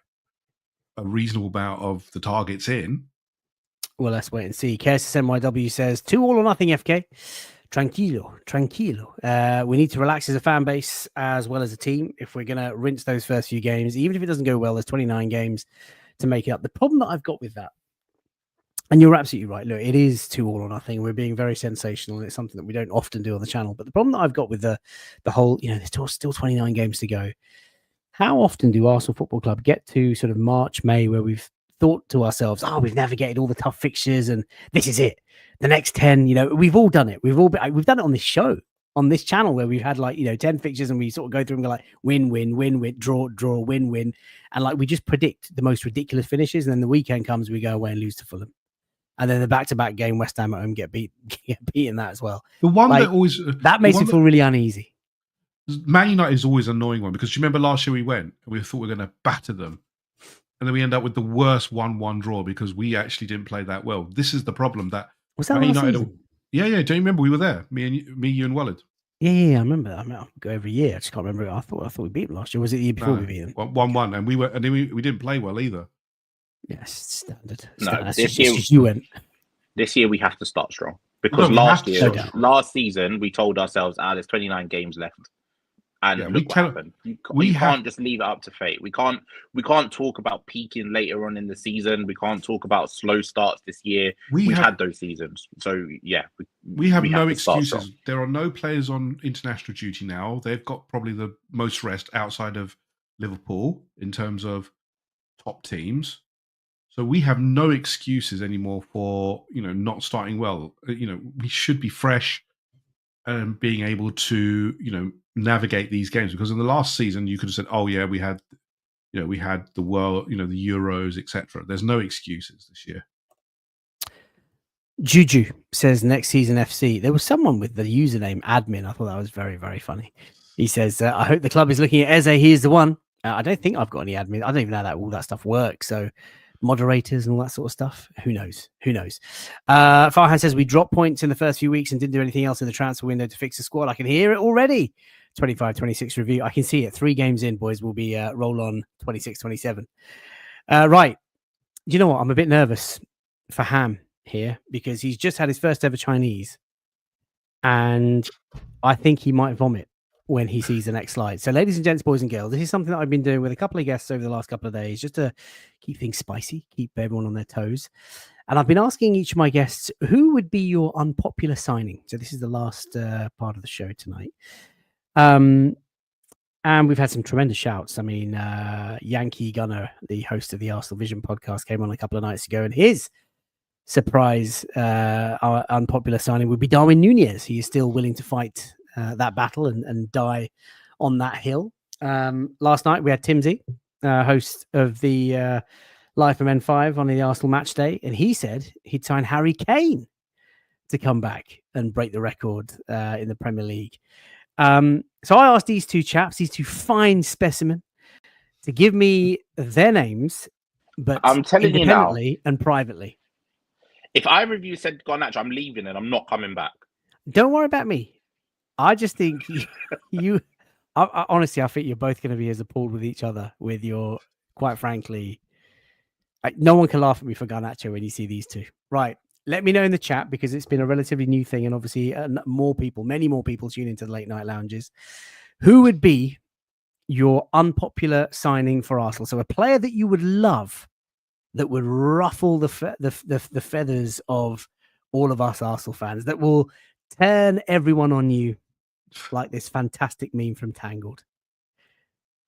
a reasonable amount of the targets in. Well, let's wait and see. KSSNYW says 2 all or nothing. FK, tranquilo. We need to relax as a fan base as well as a team if we're going to rinse those first few games. Even if it doesn't go well, there's 29 games to make it up. The problem that I've got with that, and you're absolutely right. Look, it is 2 all or nothing. We're being very sensational, and it's something that we don't often do on the channel. But the problem that I've got with the whole, there's still 29 games to go. How often do Arsenal Football Club get to sort of March, May, where we've thought to ourselves, we've navigated all the tough fixtures and this is it. The next 10, we've all done it. We've done it on this show, on this channel where we've had 10 fixtures and we sort of go through and go like win, draw, win. And we just predict the most ridiculous finishes. And then the weekend comes, we go away and lose to Fulham. And then the back-to-back game, West Ham at home get beaten that as well. The one that makes me feel really uneasy. Man United is always an annoying one because you remember last year we went and we thought we were going to batter them. And then we end up with the worst 1-1 draw because we actually didn't play that well. This is the problem that was that last season? Yeah. Do you remember we were there? Me, you, and Walid. Yeah, I remember that. I go every year. I just can't remember. I thought we beat them last year. Was it the year before we beat them? 1-1, and we didn't play well either. Yes, standard. No, this year you went. This year we have to start strong because last season we told ourselves, there's 29 games left. And look what happened. We can't just leave it up to fate. We can't talk about peaking later on in the season. We can't talk about slow starts this year. We've had those seasons. So, yeah. We have no excuses. There are no players on international duty now. They've got probably the most rest outside of Liverpool in terms of top teams. So we have no excuses anymore for, not starting well. We should be fresh and being able to, navigate these games, because in the last season you could have said, we had the world, the Euros, etc. There's no excuses this year. Juju says next season FC. There was someone with the username admin. I thought that was very, very funny. He says, I hope the club is looking at Eze. He is the one. I don't think I've got any admin. I don't even know how all that stuff works. So moderators and all that sort of stuff. Who knows? Farhan says we dropped points in the first few weeks and didn't do anything else in the transfer window to fix the squad. I can hear it already. 25-26 review. I can see it. 3 games in, boys. Will be roll on 26-27. Right. You know what? I'm a bit nervous for Ham here because he's just had his first ever Chinese, and I think he might vomit when he sees the next slide. So, ladies and gents, boys and girls, this is something that I've been doing with a couple of guests over the last couple of days, just to keep things spicy, keep everyone on their toes. And I've been asking each of my guests, who would be your unpopular signing? So this is the last part of the show tonight. And we've had some tremendous shouts. I mean, Yankee Gunner, the host of the Arsenal Vision podcast, came on a couple of nights ago, and his surprise our unpopular signing would be Darwin Núñez. He is still willing to fight that battle and die on that hill. Last night we had Timsy, host of the Live from N5 on the Arsenal match day, and he said he'd sign Harry Kane to come back and break the record in the Premier League. So I asked these two chaps, these two fine specimen, to give me their names, but I'm telling you now, independently and privately. if either of you said Garnacho, I'm leaving and I'm not coming back. Don't worry about me. I just think I honestly, I think you're both going to be as appalled with each other with your, quite frankly, no one can laugh at me for Garnacho when you see these two. Right. Let me know in the chat, because it's been a relatively new thing, and obviously many more people tune into the late night lounges. Who would be your unpopular signing for Arsenal? So a player that you would love, that would ruffle the feathers of all of us Arsenal fans, that will turn everyone on you like this fantastic meme from Tangled.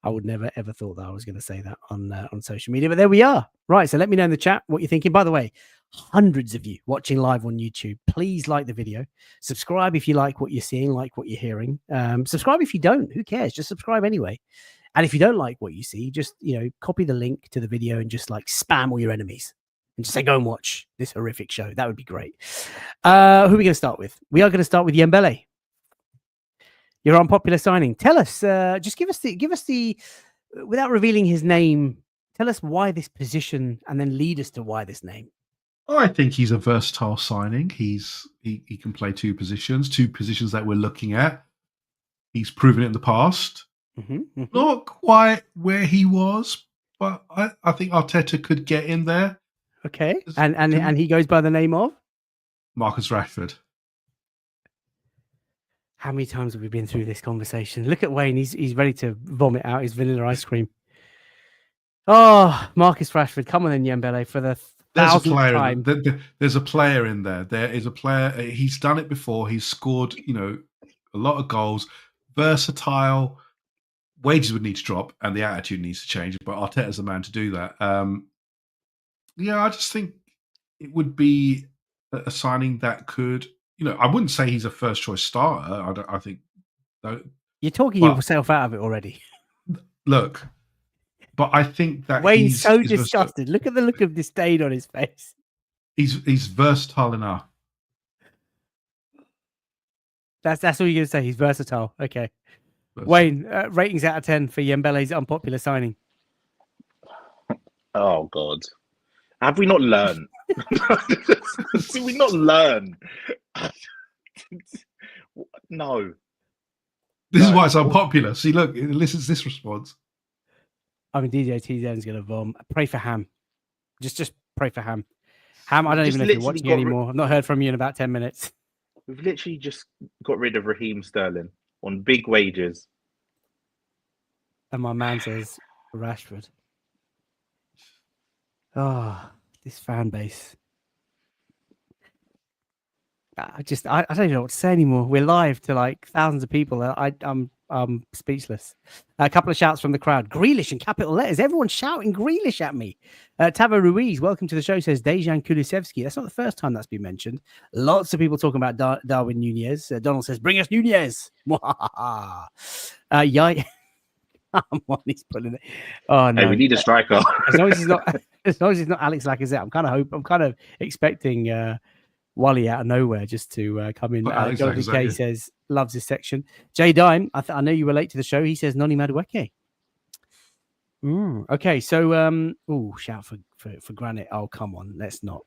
I would never ever thought that I was going to say that on social media, but there we are. Right, so let me know in the chat what you're thinking. By the way, hundreds of you watching live on YouTube, please like the video, subscribe if you like what you're seeing, like what you're hearing. Subscribe if you don't, who cares? Just subscribe anyway. And if you don't like what you see, just copy the link to the video and just like spam all your enemies and just say, go and watch this horrific show. That would be great. Who are we going to start with? We are going to start with Dembele. Your unpopular signing. Tell us, just give us the, without revealing his name, tell us why this position, and then lead us to why this name. I think he's a versatile signing. He can play two positions that we're looking at. He's proven it in the past. Not quite where he was, but I think Arteta could get in there. Okay, and he goes by the name of Marcus Rashford. How many times have we been through this conversation? Look at Wayne. He's ready to vomit out his vanilla ice cream. Oh, Marcus Rashford. Come on then, Dembele, for the thousandth time. There's a player in there. There is a player. He's done it before. He's scored, a lot of goals. Versatile. Wages would need to drop and the attitude needs to change. But Arteta's the man to do that. I just think it would be a signing that could... I wouldn't say he's a first choice starter. I think you're talking yourself out of it already. Look, but I think that Wayne's so disgusted. Look at the look of disdain on his face. He's versatile enough. That's all you're gonna say. He's versatile. Okay, Wayne, ratings out of 10 for Dembele's unpopular signing. Oh God, have we not learned? Did we not learn? No. This is why it's unpopular. See, look, it elicits this response. I mean, DJ TZN's going to vom. Pray for Ham. Just pray for Ham. Ham, I don't even know if you're watching anymore. I've not heard from you in about 10 minutes. We've literally just got rid of Raheem Sterling on big wages. And my man says Rashford. Oh, this fan base. I don't even know what to say anymore. We're live to like thousands of people. I'm speechless. A couple of shouts from the crowd. Grealish in capital letters. Everyone's shouting Grealish at me. Tavo Ruiz, welcome to the show, says Dejan Kulusevski. That's not the first time that's been mentioned. Lots of people talking about Darwin Núñez. Donald says, bring us Núñez. Yeah. Come on, he's putting it. Oh no, hey, we need a striker. as long as he's not Alex Lacazette, I'm kind of expecting Wally out of nowhere just to come in. Jonathan K says loves this section. Jay Dime, I know you were late to the show. He says Noni Madueke. Okay, so shout for Granite. Oh, come on, let's not.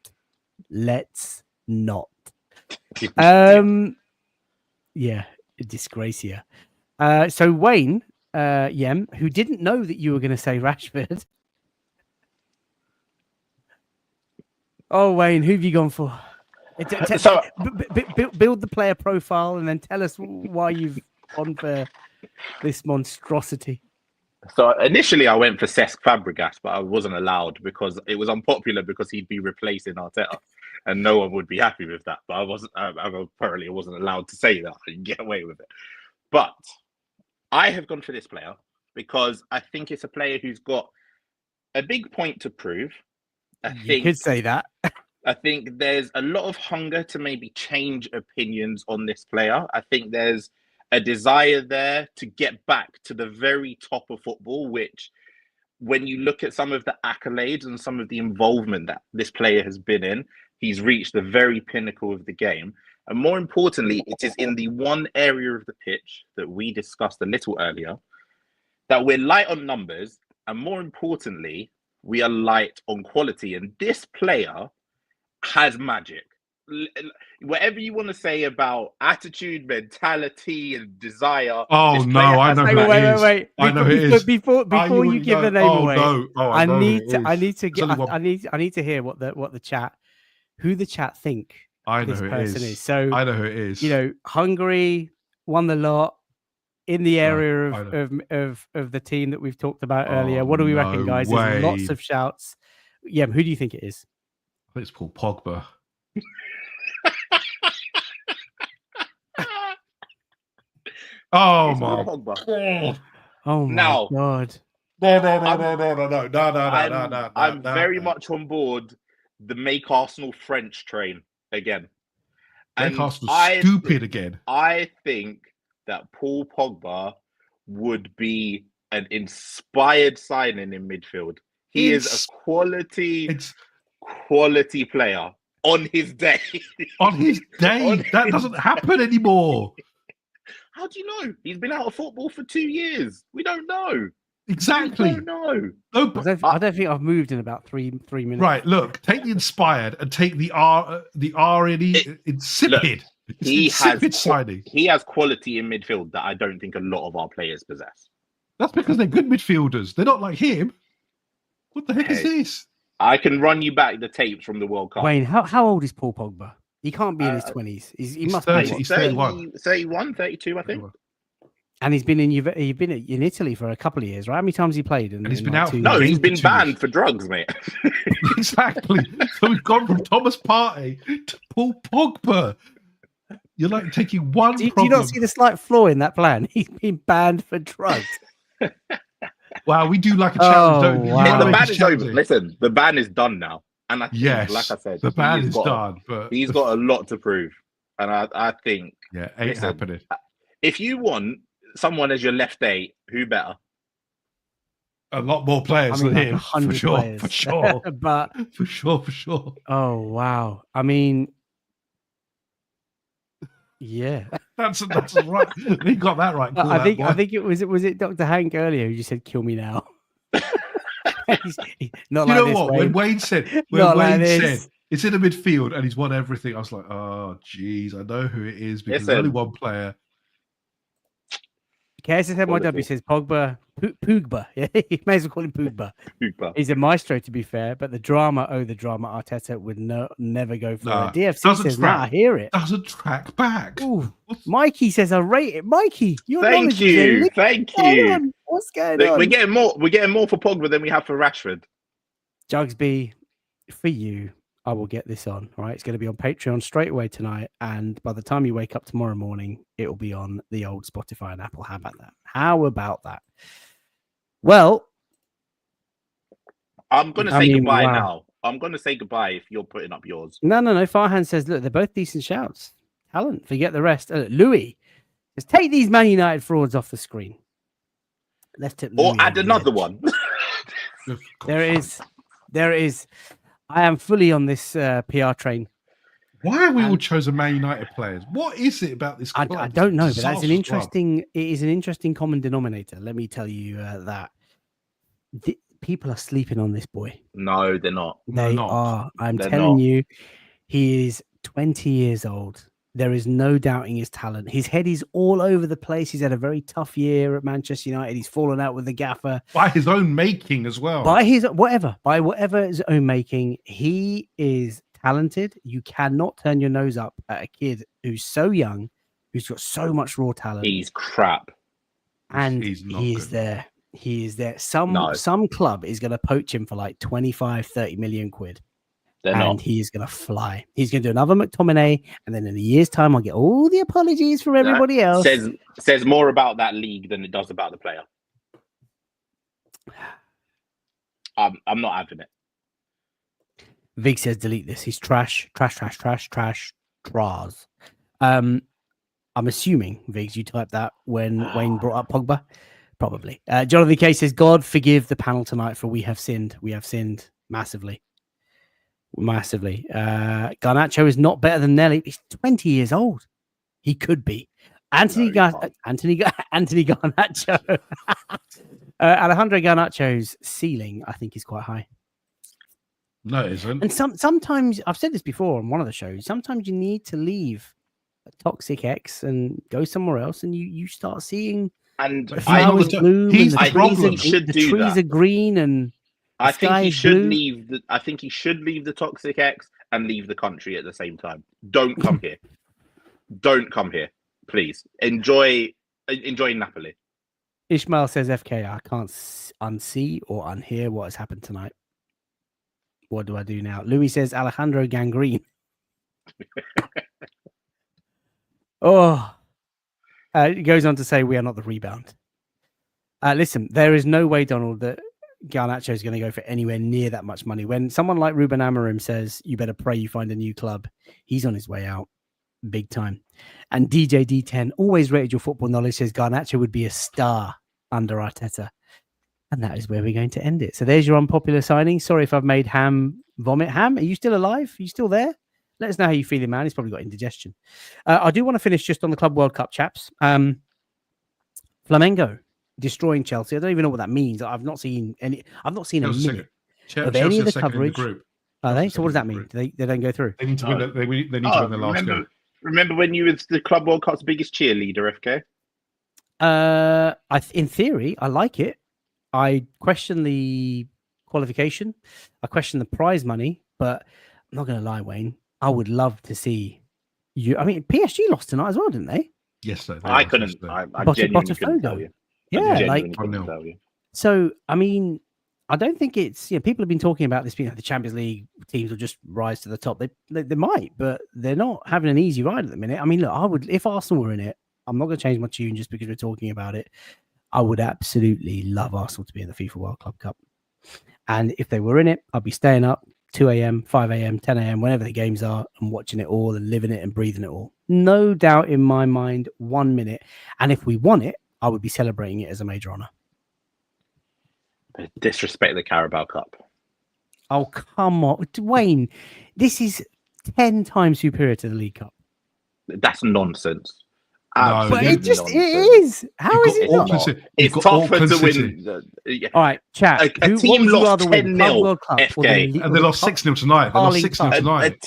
Yeah, disgrace here. So Wayne, Yem, who didn't know that you were going to say Rashford. Oh, Wayne, who have you gone for? So, build the player profile and then tell us why you've gone for this monstrosity. So initially I went for Cesc Fabregas, but I wasn't allowed because it was unpopular because he'd be replacing Arteta and no one would be happy with that. But I wasn't allowed to say that. I could get away with it. But I have gone for this player because I think it's a player who's got a big point to prove. You could say that. I think there's a lot of hunger to maybe change opinions on this player. I think there's a desire there to get back to the very top of football, which when you look at some of the accolades and some of the involvement that this player has been in, he's reached the very pinnacle of the game. And more importantly, it is in the one area of the pitch that we discussed a little earlier, that we're light on numbers, and more importantly, we are light on quality. And this player has magic. Whatever you want to say about attitude, mentality, and desire. Oh no, I know who it is. Wait. I know who it is. Before you give the name away, no. I need to hear what the chat, who the chat think this person is. So I know who it is. You know, Hungary won the lot in the area of the team that we've talked about earlier. What do we reckon, guys? There's lots of shouts. Yeah, who do you think it is? I think it's Paul Pogba. Oh my god! Oh my god! No! I'm very much on board the make Arsenal French train again. Make Arsenal stupid again. I think that Paul Pogba would be an inspired signing in midfield. He is a quality player on his day. On his day, that doesn't happen anymore. How do you know? He's been out of football for 2 years. We don't know. Exactly. We don't know. No, I don't think I've moved in about three minutes. Right. Look, take the inspired and take the R in insipid. He has quality in midfield that I don't think a lot of our players possess. That's because they're good midfielders. They're not like him. What the heck is this? I can run you back the tapes from the World Cup. Wayne, how old is Paul Pogba? He can't be in his 20s. He must 30, be. He's 31. 31, 32, I think. And he's been in Italy for a couple of years, right? How many times he played? And he's been out. No, he's been banned for drugs, mate. Exactly. So we've gone from Thomas Partey to Paul Pogba. You're like taking one. Do you not see the slight flaw in that plan? He's been banned for drugs. Wow, we do like a challenge, don't we? Wow. The ban is over. Listen, the ban is done now. And I think, like I said, the ban is done. But he's got a lot to prove. And I think... Yeah, ain't happening. If you want someone as your left eight, who better? A lot more players than him, for sure. Players. For sure. But for sure. Oh, wow. I mean... Yeah, that's right. He got that right. I think it was Dr. Hank earlier who just said, "Kill me now." Not like this, what? Wayne. When Wayne said it's in the midfield and he's won everything, I was like, oh, geez, I know who it is because there's only one player. KSSMYW says Pogba, Pogba. Yeah, you may as well call him Pogba. He's a maestro, to be fair, but the drama Arteta would never go for it. DFC says, I hear it. Doesn't track back. Ooh, Mikey says, I rate it. Mikey, thank you. What's going on? We're getting more for Pogba than we have for Rashford. Jugsby, for you, I will get this on. All right, it's going to be on Patreon straight away tonight, and by the time you wake up tomorrow morning, it will be on the old Spotify and Apple. How about that? Well, I'm going to say goodbye now. I'm going to say goodbye if you're putting up yours. No. Farhan says, look, they're both decent shouts. Talent, forget the rest. Louis says, take these Man United frauds off the screen. Let's tip or add another one. There it is. I am fully on this PR train. Why have we all chosen Man United players? What is it about this club? I don't know, but that's an interesting. It is an interesting common denominator. Let me tell you that people are sleeping on this boy. No, they're not. They are. I'm telling you, he is 20 years old. There is no doubting his talent. His head is all over the place. He's had a very tough year at Manchester United. He's fallen out with the gaffer. By his own making as well. By whatever his own making. He is talented. You cannot turn your nose up at a kid who's so young, who's got so much raw talent. He's crap. And he is there. He is there. Some club is going to poach him for like 25, 30 million quid. He is going to fly. He's going to do another McTominay, and then in a year's time, I'll get all the apologies from everybody else. Says more about that league than it does about the player. I'm not having it. Vig says delete this. He's trash. Traz. I'm assuming, Viggs, you typed that when Wayne brought up Pogba. Probably. Jonathan K says, God forgive the panel tonight, for we have sinned. We have sinned massively. Garnacho is not better than Nelly. He's 20 years old. He could be. Anthony Garnacho. Alejandro Garnacho's ceiling, I think, is quite high. No, it isn't. And sometimes, I've said this before on one of the shows, sometimes you need to leave a toxic ex and go somewhere else, and you start seeing And the flowers bloom, and I think he should the do trees that. are green, and I think he should blue. leave. I think he should leave the toxic ex and leave the country at the same time. Don't come here. Don't come here, please. Enjoy Napoli. Ishmael says, FK, I can't unsee or unhear what has happened tonight. What do I do now? Louis says, Alejandro Gangrene. It goes on to say, we are not the rebound. Listen, there is no way, Donald, that Garnacho is going to go for anywhere near that much money. When someone like Ruben Amorim says, you better pray you find a new club, he's on his way out big time. And DJ D10 always rated your football knowledge, says Garnacho would be a star under Arteta. And that is where we're going to end it. So there's your unpopular signing. Sorry if I've made Ham vomit. Ham, are you still alive? Are you still there? Let us know how you're feeling, man. He's probably got indigestion. I do want to finish just on the Club World Cup, chaps. Flamengo destroying Chelsea. I don't even know what that means. I've not seen any. I've not seen a minute of any of the coverage. Are they? So what does that mean? They don't go through. They need to win. They need to win their last game. Remember when you was the Club World Cup's biggest cheerleader, FK? In theory, I like it. I question the qualification. I question the prize money, but I'm not going to lie, Wayne. I would love to see you. I mean, PSG lost tonight as well, didn't they? Yes, they I couldn't. I genuinely couldn't tell you. Yeah, so I mean, I don't think it's. People have been talking about this. The Champions League teams will just rise to the top. They might, but they're not having an easy ride at the minute. I mean, look, I would if Arsenal were in it. I'm not going to change my tune just because we're talking about it. I would absolutely love Arsenal to be in the FIFA World Club Cup. And if they were in it, I'd be staying up 2 a.m., 5 a.m., 10 a.m., whenever the games are, and watching it all and living it and breathing it all. No doubt in my mind, 1 minute. And if we won it, I would be celebrating it as a major honour. Disrespect the Carabao Cup. Oh, come on. Wayne, this is 10 times superior to the League Cup. That's nonsense. No, but it is. How is it not? It's tougher to win. All right, chat. A team lost 10-0, FK. And they lost 6-0 tonight. They lost 6-0 tonight.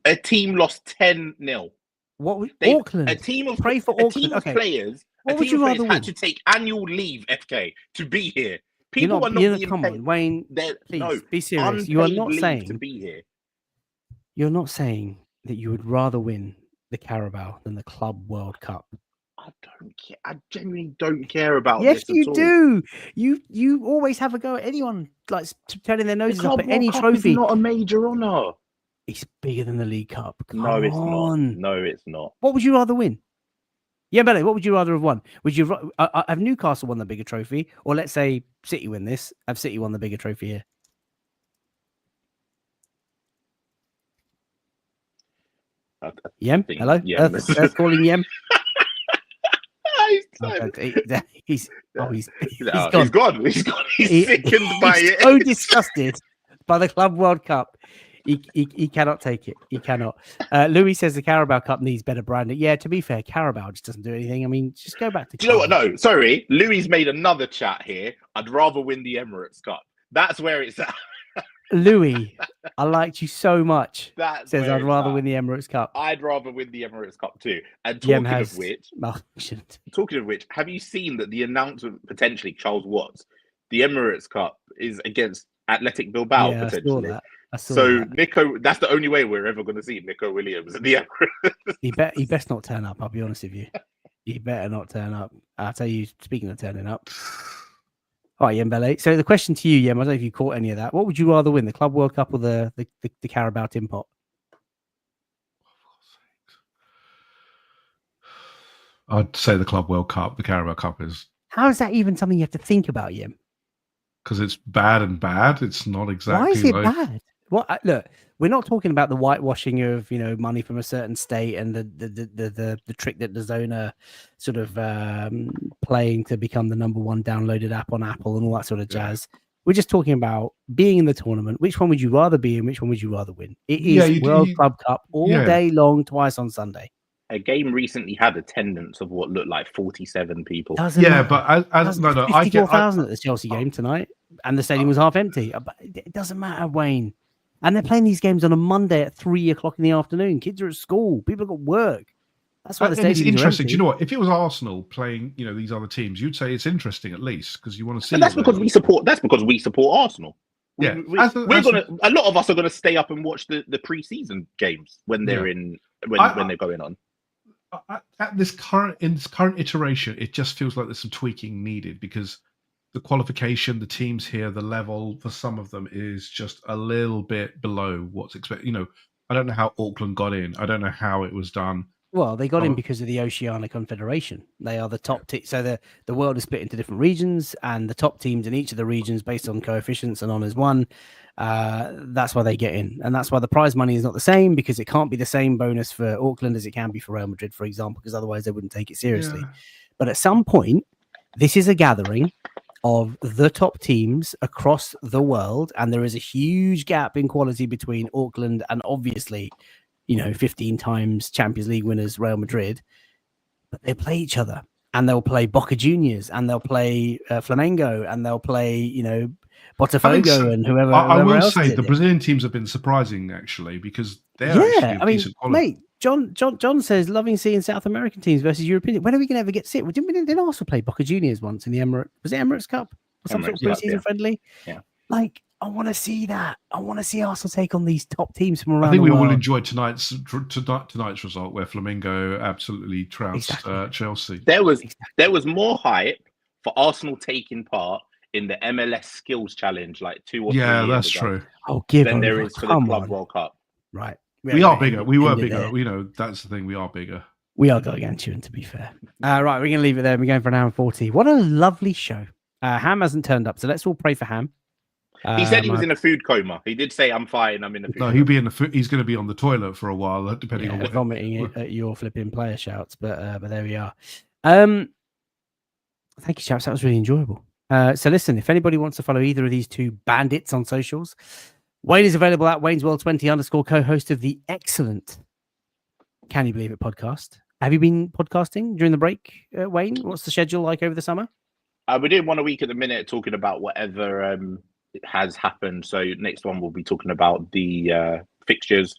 A team lost 10-0. Auckland? A team of Auckland. Players. What would you rather win? Had to take annual leave, FK, to be here. People are not being come paid. on, Wayne. Please be serious. You are not saying to be here. You're not saying that you would rather win the Carabao than the Club World Cup. I don't care. I genuinely don't care about this. Yes, you do. You always have a go at anyone like turning their noses up at any trophy. It's not a major honour. It's bigger than the League Cup. No, it's not. No, it's not. What would you rather win? Yeah, Belly, what would you rather have won? Would you have Newcastle won the bigger trophy, or let's say City win this? Have City won the bigger trophy here? Yem, hello. Earth calling Yem. He's gone. He's sickened by it. So disgusted by the Club World Cup. He cannot take it. He cannot. Louis says the Carabao Cup needs better branding. Yeah, to be fair, Carabao just doesn't do anything. I mean, just go back to. Do you know what? No, sorry. Louis made another chat here. I'd rather win the Emirates Cup. That's where it's at. Louis, I liked you so much. That says I'd rather win the Emirates Cup. I'd rather win the Emirates Cup too. And talking of which, have you seen that the announcement potentially Charles Watts, the Emirates Cup is against Athletic Bilbao potentially. I saw that. Nico, that's the only way we're ever going to see Nico Williams at the Emirates. He best not turn up. I'll be honest with you. He better not turn up. I'll tell you. Speaking of turning up. All right, Yembele. So the question to you, Yem, I don't know if you caught any of that. What would you rather win, the Club World Cup or the Carabao Tin Pot? I'd say the Club World Cup. The Carabao Cup is. How is that even something you have to think about, Yem? Because it's bad and bad. It's not exactly. Why is it bad? Look, we're not talking about the whitewashing of money from a certain state and the trick that the Zona sort of playing to become the number one downloaded app on Apple and all that sort of jazz. We're just talking about being in the tournament. Which one would you rather be in? Which one would you rather win? It is World Club Cup all day long, twice on Sunday. A game recently had attendance of what looked like 47 people. But as 54,000 at the Chelsea game tonight, and the stadium was half empty. But it doesn't matter, Wayne. And they're playing these games on a Monday at 3:00 in the afternoon. Kids are at school. People have got work. That's why the stadium is interesting. Do you know what? If it was Arsenal playing, these other teams, you'd say it's interesting at least because you want to see. And that's because we support. That's because we support Arsenal. Yeah, A lot of us are gonna stay up and watch the pre-season games when they're when they're going on. In this current iteration, it just feels like there's some tweaking needed because the qualification, the teams here, the level for some of them is just a little bit below what's expected. I don't know how Auckland got in. I don't know how it was done. Well, they got in because of the Oceania Confederation. They are the top team. So the world is split into different regions, and the top teams in each of the regions, based on coefficients and honours won, that's why they get in. And that's why the prize money is not the same, because it can't be the same bonus for Auckland as it can be for Real Madrid, for example, because otherwise they wouldn't take it seriously. Yeah. But at some point, this is a gathering of the top teams across the world, and there is a huge gap in quality between Auckland and obviously 15 times Champions League winners Real Madrid, but they play each other, and they'll play Boca Juniors, and they'll play Flamengo, and they'll play Botafogo and whoever. I will say the Brazilian teams have been surprising actually, because they're decent quality. Mate, John says loving seeing South American teams versus European. When are we going to ever get to see it? Didn't Arsenal play Boca Juniors once in the Emirates? Was it Emirates Cup or some sort of pre-season friendly? Yeah. I want to see that. I want to see Arsenal take on these top teams from around the world. I think we will enjoy tonight's result, where Flamengo absolutely trounced Chelsea. There was more hype for Arsenal taking part in the MLS Skills Challenge like 2 or 3 years ago. Yeah, that's true. Than there is for the Club World Cup. Right. We are bigger. We were bigger. That's the thing. We are bigger. We are gargantuan, to be fair. Right, we're going to leave it there. We're going for an hour and 40. What a lovely show. Ham hasn't turned up, so let's all pray for Ham. He said he was in a food coma. He did say, "I'm fine. I'm in a food coma." He'll be he's going to be on the toilet for a while, depending on what. Vomiting at your flipping player shouts, but there we are. Thank you, chaps. That was really enjoyable. So listen, if anybody wants to follow either of these two bandits on socials, Wayne is available at WaynesWorld20 _ co-host of the excellent Can You Believe It podcast. Have you been podcasting during the break, Wayne? What's the schedule like over the summer? We're doing 1 a week at the minute, talking about whatever has happened. So next one we'll be talking about the fixtures,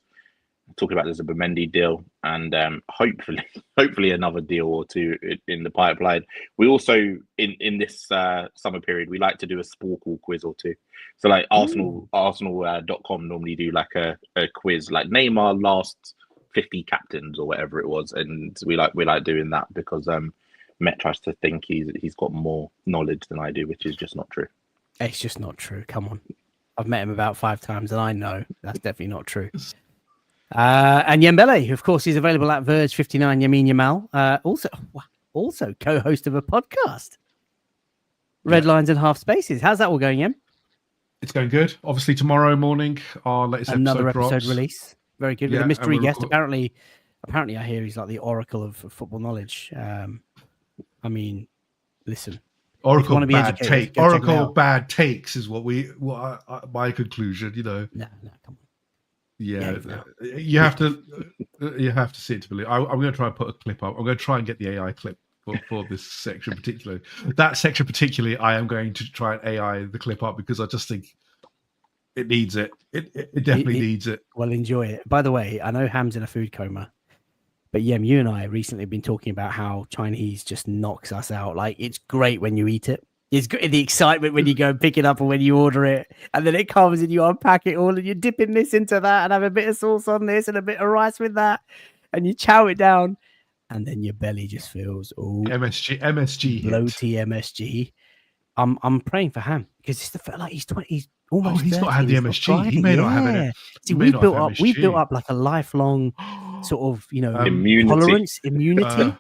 talking about the Zubimendi deal, and hopefully another deal or two in the pipeline. We also in this summer period, we like to do a Sporkle quiz or two. So like Arsenal.com normally do like a quiz, like name our last 50 captains or whatever it was, and we like doing that because Met tries to think he's got more knowledge than I do, which is just not true. It's just not true. Come on. I've met him about 5 times, and I know that's definitely not true. And Yembele, of course, he's available at Verge59, Yamin Yamal. Also co-host of a podcast, Red Lines and Half Spaces. How's that all going, Yem? It's going good. Obviously, tomorrow morning, our latest another episode drops. Release. Very good. With a mystery guest. Apparently, I hear he's like the oracle of football knowledge. I mean, listen. Oracle bad takes is what my conclusion. No, come on. Yeah, you have to see it to believe. I'm going to try and put a clip up. I'm going to try and get the AI clip for this section particularly. That section particularly, I am going to try and AI the clip up because I just think it needs it. It definitely needs it. Well, enjoy it. By the way, I know Ham's in a food coma, but Yem, you and I recently have been talking about how Chinese just knocks us out. Like, it's great when you eat it. It's good, the excitement when you go and pick it up or when you order it, and then it comes and you unpack it all and you're dipping this into that and have a bit of sauce on this and a bit of rice with that, and you chow it down, and then your belly just feels MSG bloaty MSG. I'm praying for Ham because it's he's 20. He's almost. He's not had the MSG. He may not have it. See, we've built up like a lifelong sort of tolerance, immunity.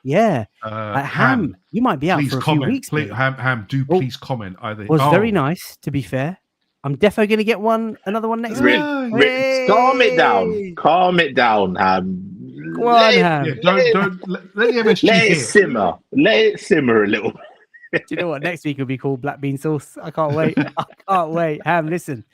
Ham, you might be out for a few weeks. Ham, do please comment. Was very nice, to be fair. I'm definitely going to get another one next week. Calm it down. Calm it down, Ham. Go on, Ham. Yeah, don't let the MSG Let it hit. simmer. Let it simmer a little. Do you know what? Next week will be called Black Bean Sauce. I can't wait. I can't wait. Ham, listen.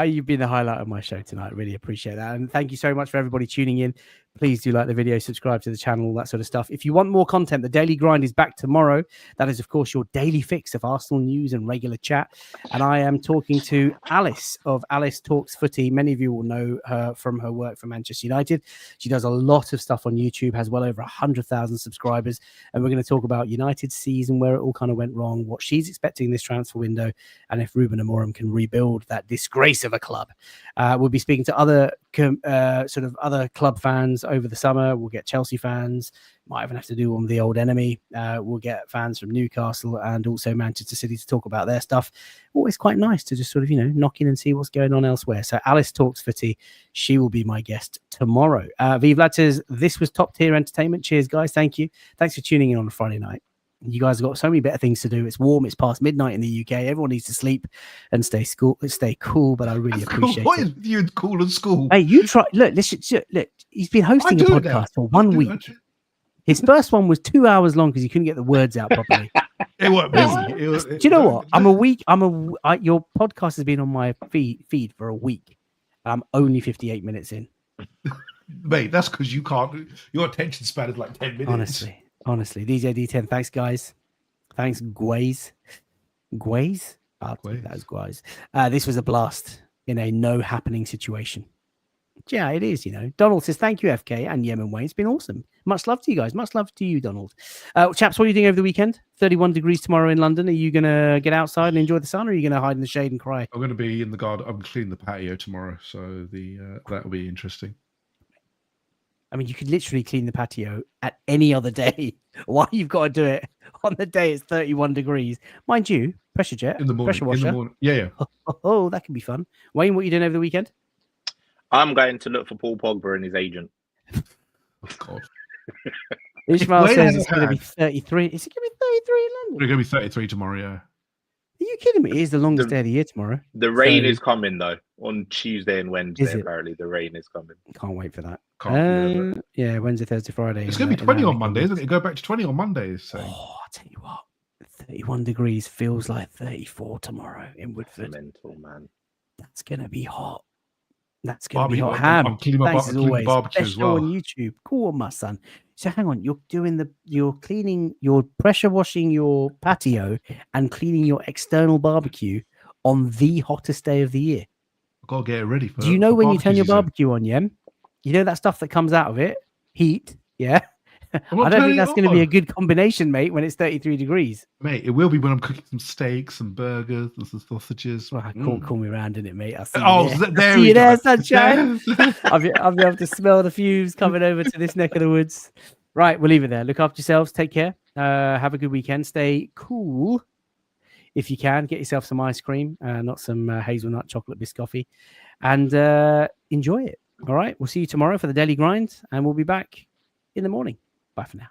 You've been the highlight of my show tonight. Really appreciate that. And thank you so much for everybody tuning in. Please do like the video, subscribe to the channel, all that sort of stuff. If you want more content, the Daily Grind is back tomorrow. That is, of course, your daily fix of Arsenal news and regular chat. And I am talking to Alice of Alice Talks Footy. Many of you will know her from her work for Manchester United. She does a lot of stuff on YouTube, has well over 100,000 subscribers. And we're going to talk about United's season, where it all kind of went wrong, what she's expecting this transfer window, and if Ruben Amorim can rebuild that disgrace of a club. We'll be speaking to other other club fans over the summer. We'll get Chelsea fans, might even have to do one with the old enemy. We'll get fans from Newcastle and also Manchester City to talk about their stuff. Always quite nice to just sort of, knock in and see what's going on elsewhere. So Alice Talks Footy, she will be my guest tomorrow. Vive Lad says, this was top tier entertainment. Cheers, guys. Thank you. Thanks for tuning in on a Friday night. You guys have got so many better things to do. It's warm. It's past midnight in the UK. Everyone needs to sleep and stay cool. But I really appreciate what it. What is you cool in school? Hey, you try. Look, look. He's been hosting a podcast for 1 week. His first one was 2 hours long because he couldn't get the words out properly. It wasn't busy. Do you know what? Your podcast has been on my feed for a week. I'm only 58 minutes in. Mate, that's because you can't. Your attention span is like 10 minutes. Honestly, DJ D10, thanks, guys. Thanks, Gwaze. Gwaze? That was Gwaze. This was a blast in a no-happening situation. Yeah, it is, Donald says, thank you, FK and Yemen Wayne. It's been awesome. Much love to you guys. Much love to you, Donald. Chaps, what are you doing over the weekend? 31 degrees tomorrow in London. Are you going to get outside and enjoy the sun, or are you going to hide in the shade and cry? I'm going to be in the garden. I'm cleaning the patio tomorrow, so that'll be interesting. I mean, you could literally clean the patio at any other day. Why you've got to do it on the day it's 31 degrees? Mind you, pressure jet, in the morning, pressure washer. In the morning. Yeah. Oh, that can be fun. Wayne, what are you doing over the weekend? I'm going to look for Paul Pogba and his agent. Oh, God. Ishmael says it's going to be 33. Is it going to be 33 in London? It's going to be 33 tomorrow, yeah. Are you kidding me? It is the longest day of the year tomorrow. The rain is coming, though. On Tuesday and Wednesday, apparently, the rain is coming. Can't wait for that. Yeah, Wednesday, Thursday, Friday. It's going to be 20 on Monday, isn't it? Go back to 20 on Mondays. So. Oh, I'll tell you what. 31 degrees feels like 34 tomorrow in Woodford. Mental, man. That's going to be hot. That's going to be hot. Ham, I'm cleaning my barbecue as well. On YouTube. Cool on, my son. So hang on, you're cleaning, you're pressure washing your patio and cleaning your external barbecue on the hottest day of the year. I've got to get it ready for. Do you know when you turn your barbecue on, Yem? You know that stuff that comes out of it? Heat, yeah. I don't think that's going to be a good combination, mate, when it's 33 degrees. Mate, it will be when I'm cooking some steaks and burgers and some sausages. Well, call me around in it, mate. I'll see there see you there, sunshine. I'll be able to smell the fumes coming over to this neck of the woods. Right, we'll leave it there. Look after yourselves. Take care. Have a good weekend. Stay cool. If you can, get yourself some ice cream, not some hazelnut chocolate biscotti, and enjoy it. All right, we'll see you tomorrow for the Daily Grind, and we'll be back in the morning. Bye for now.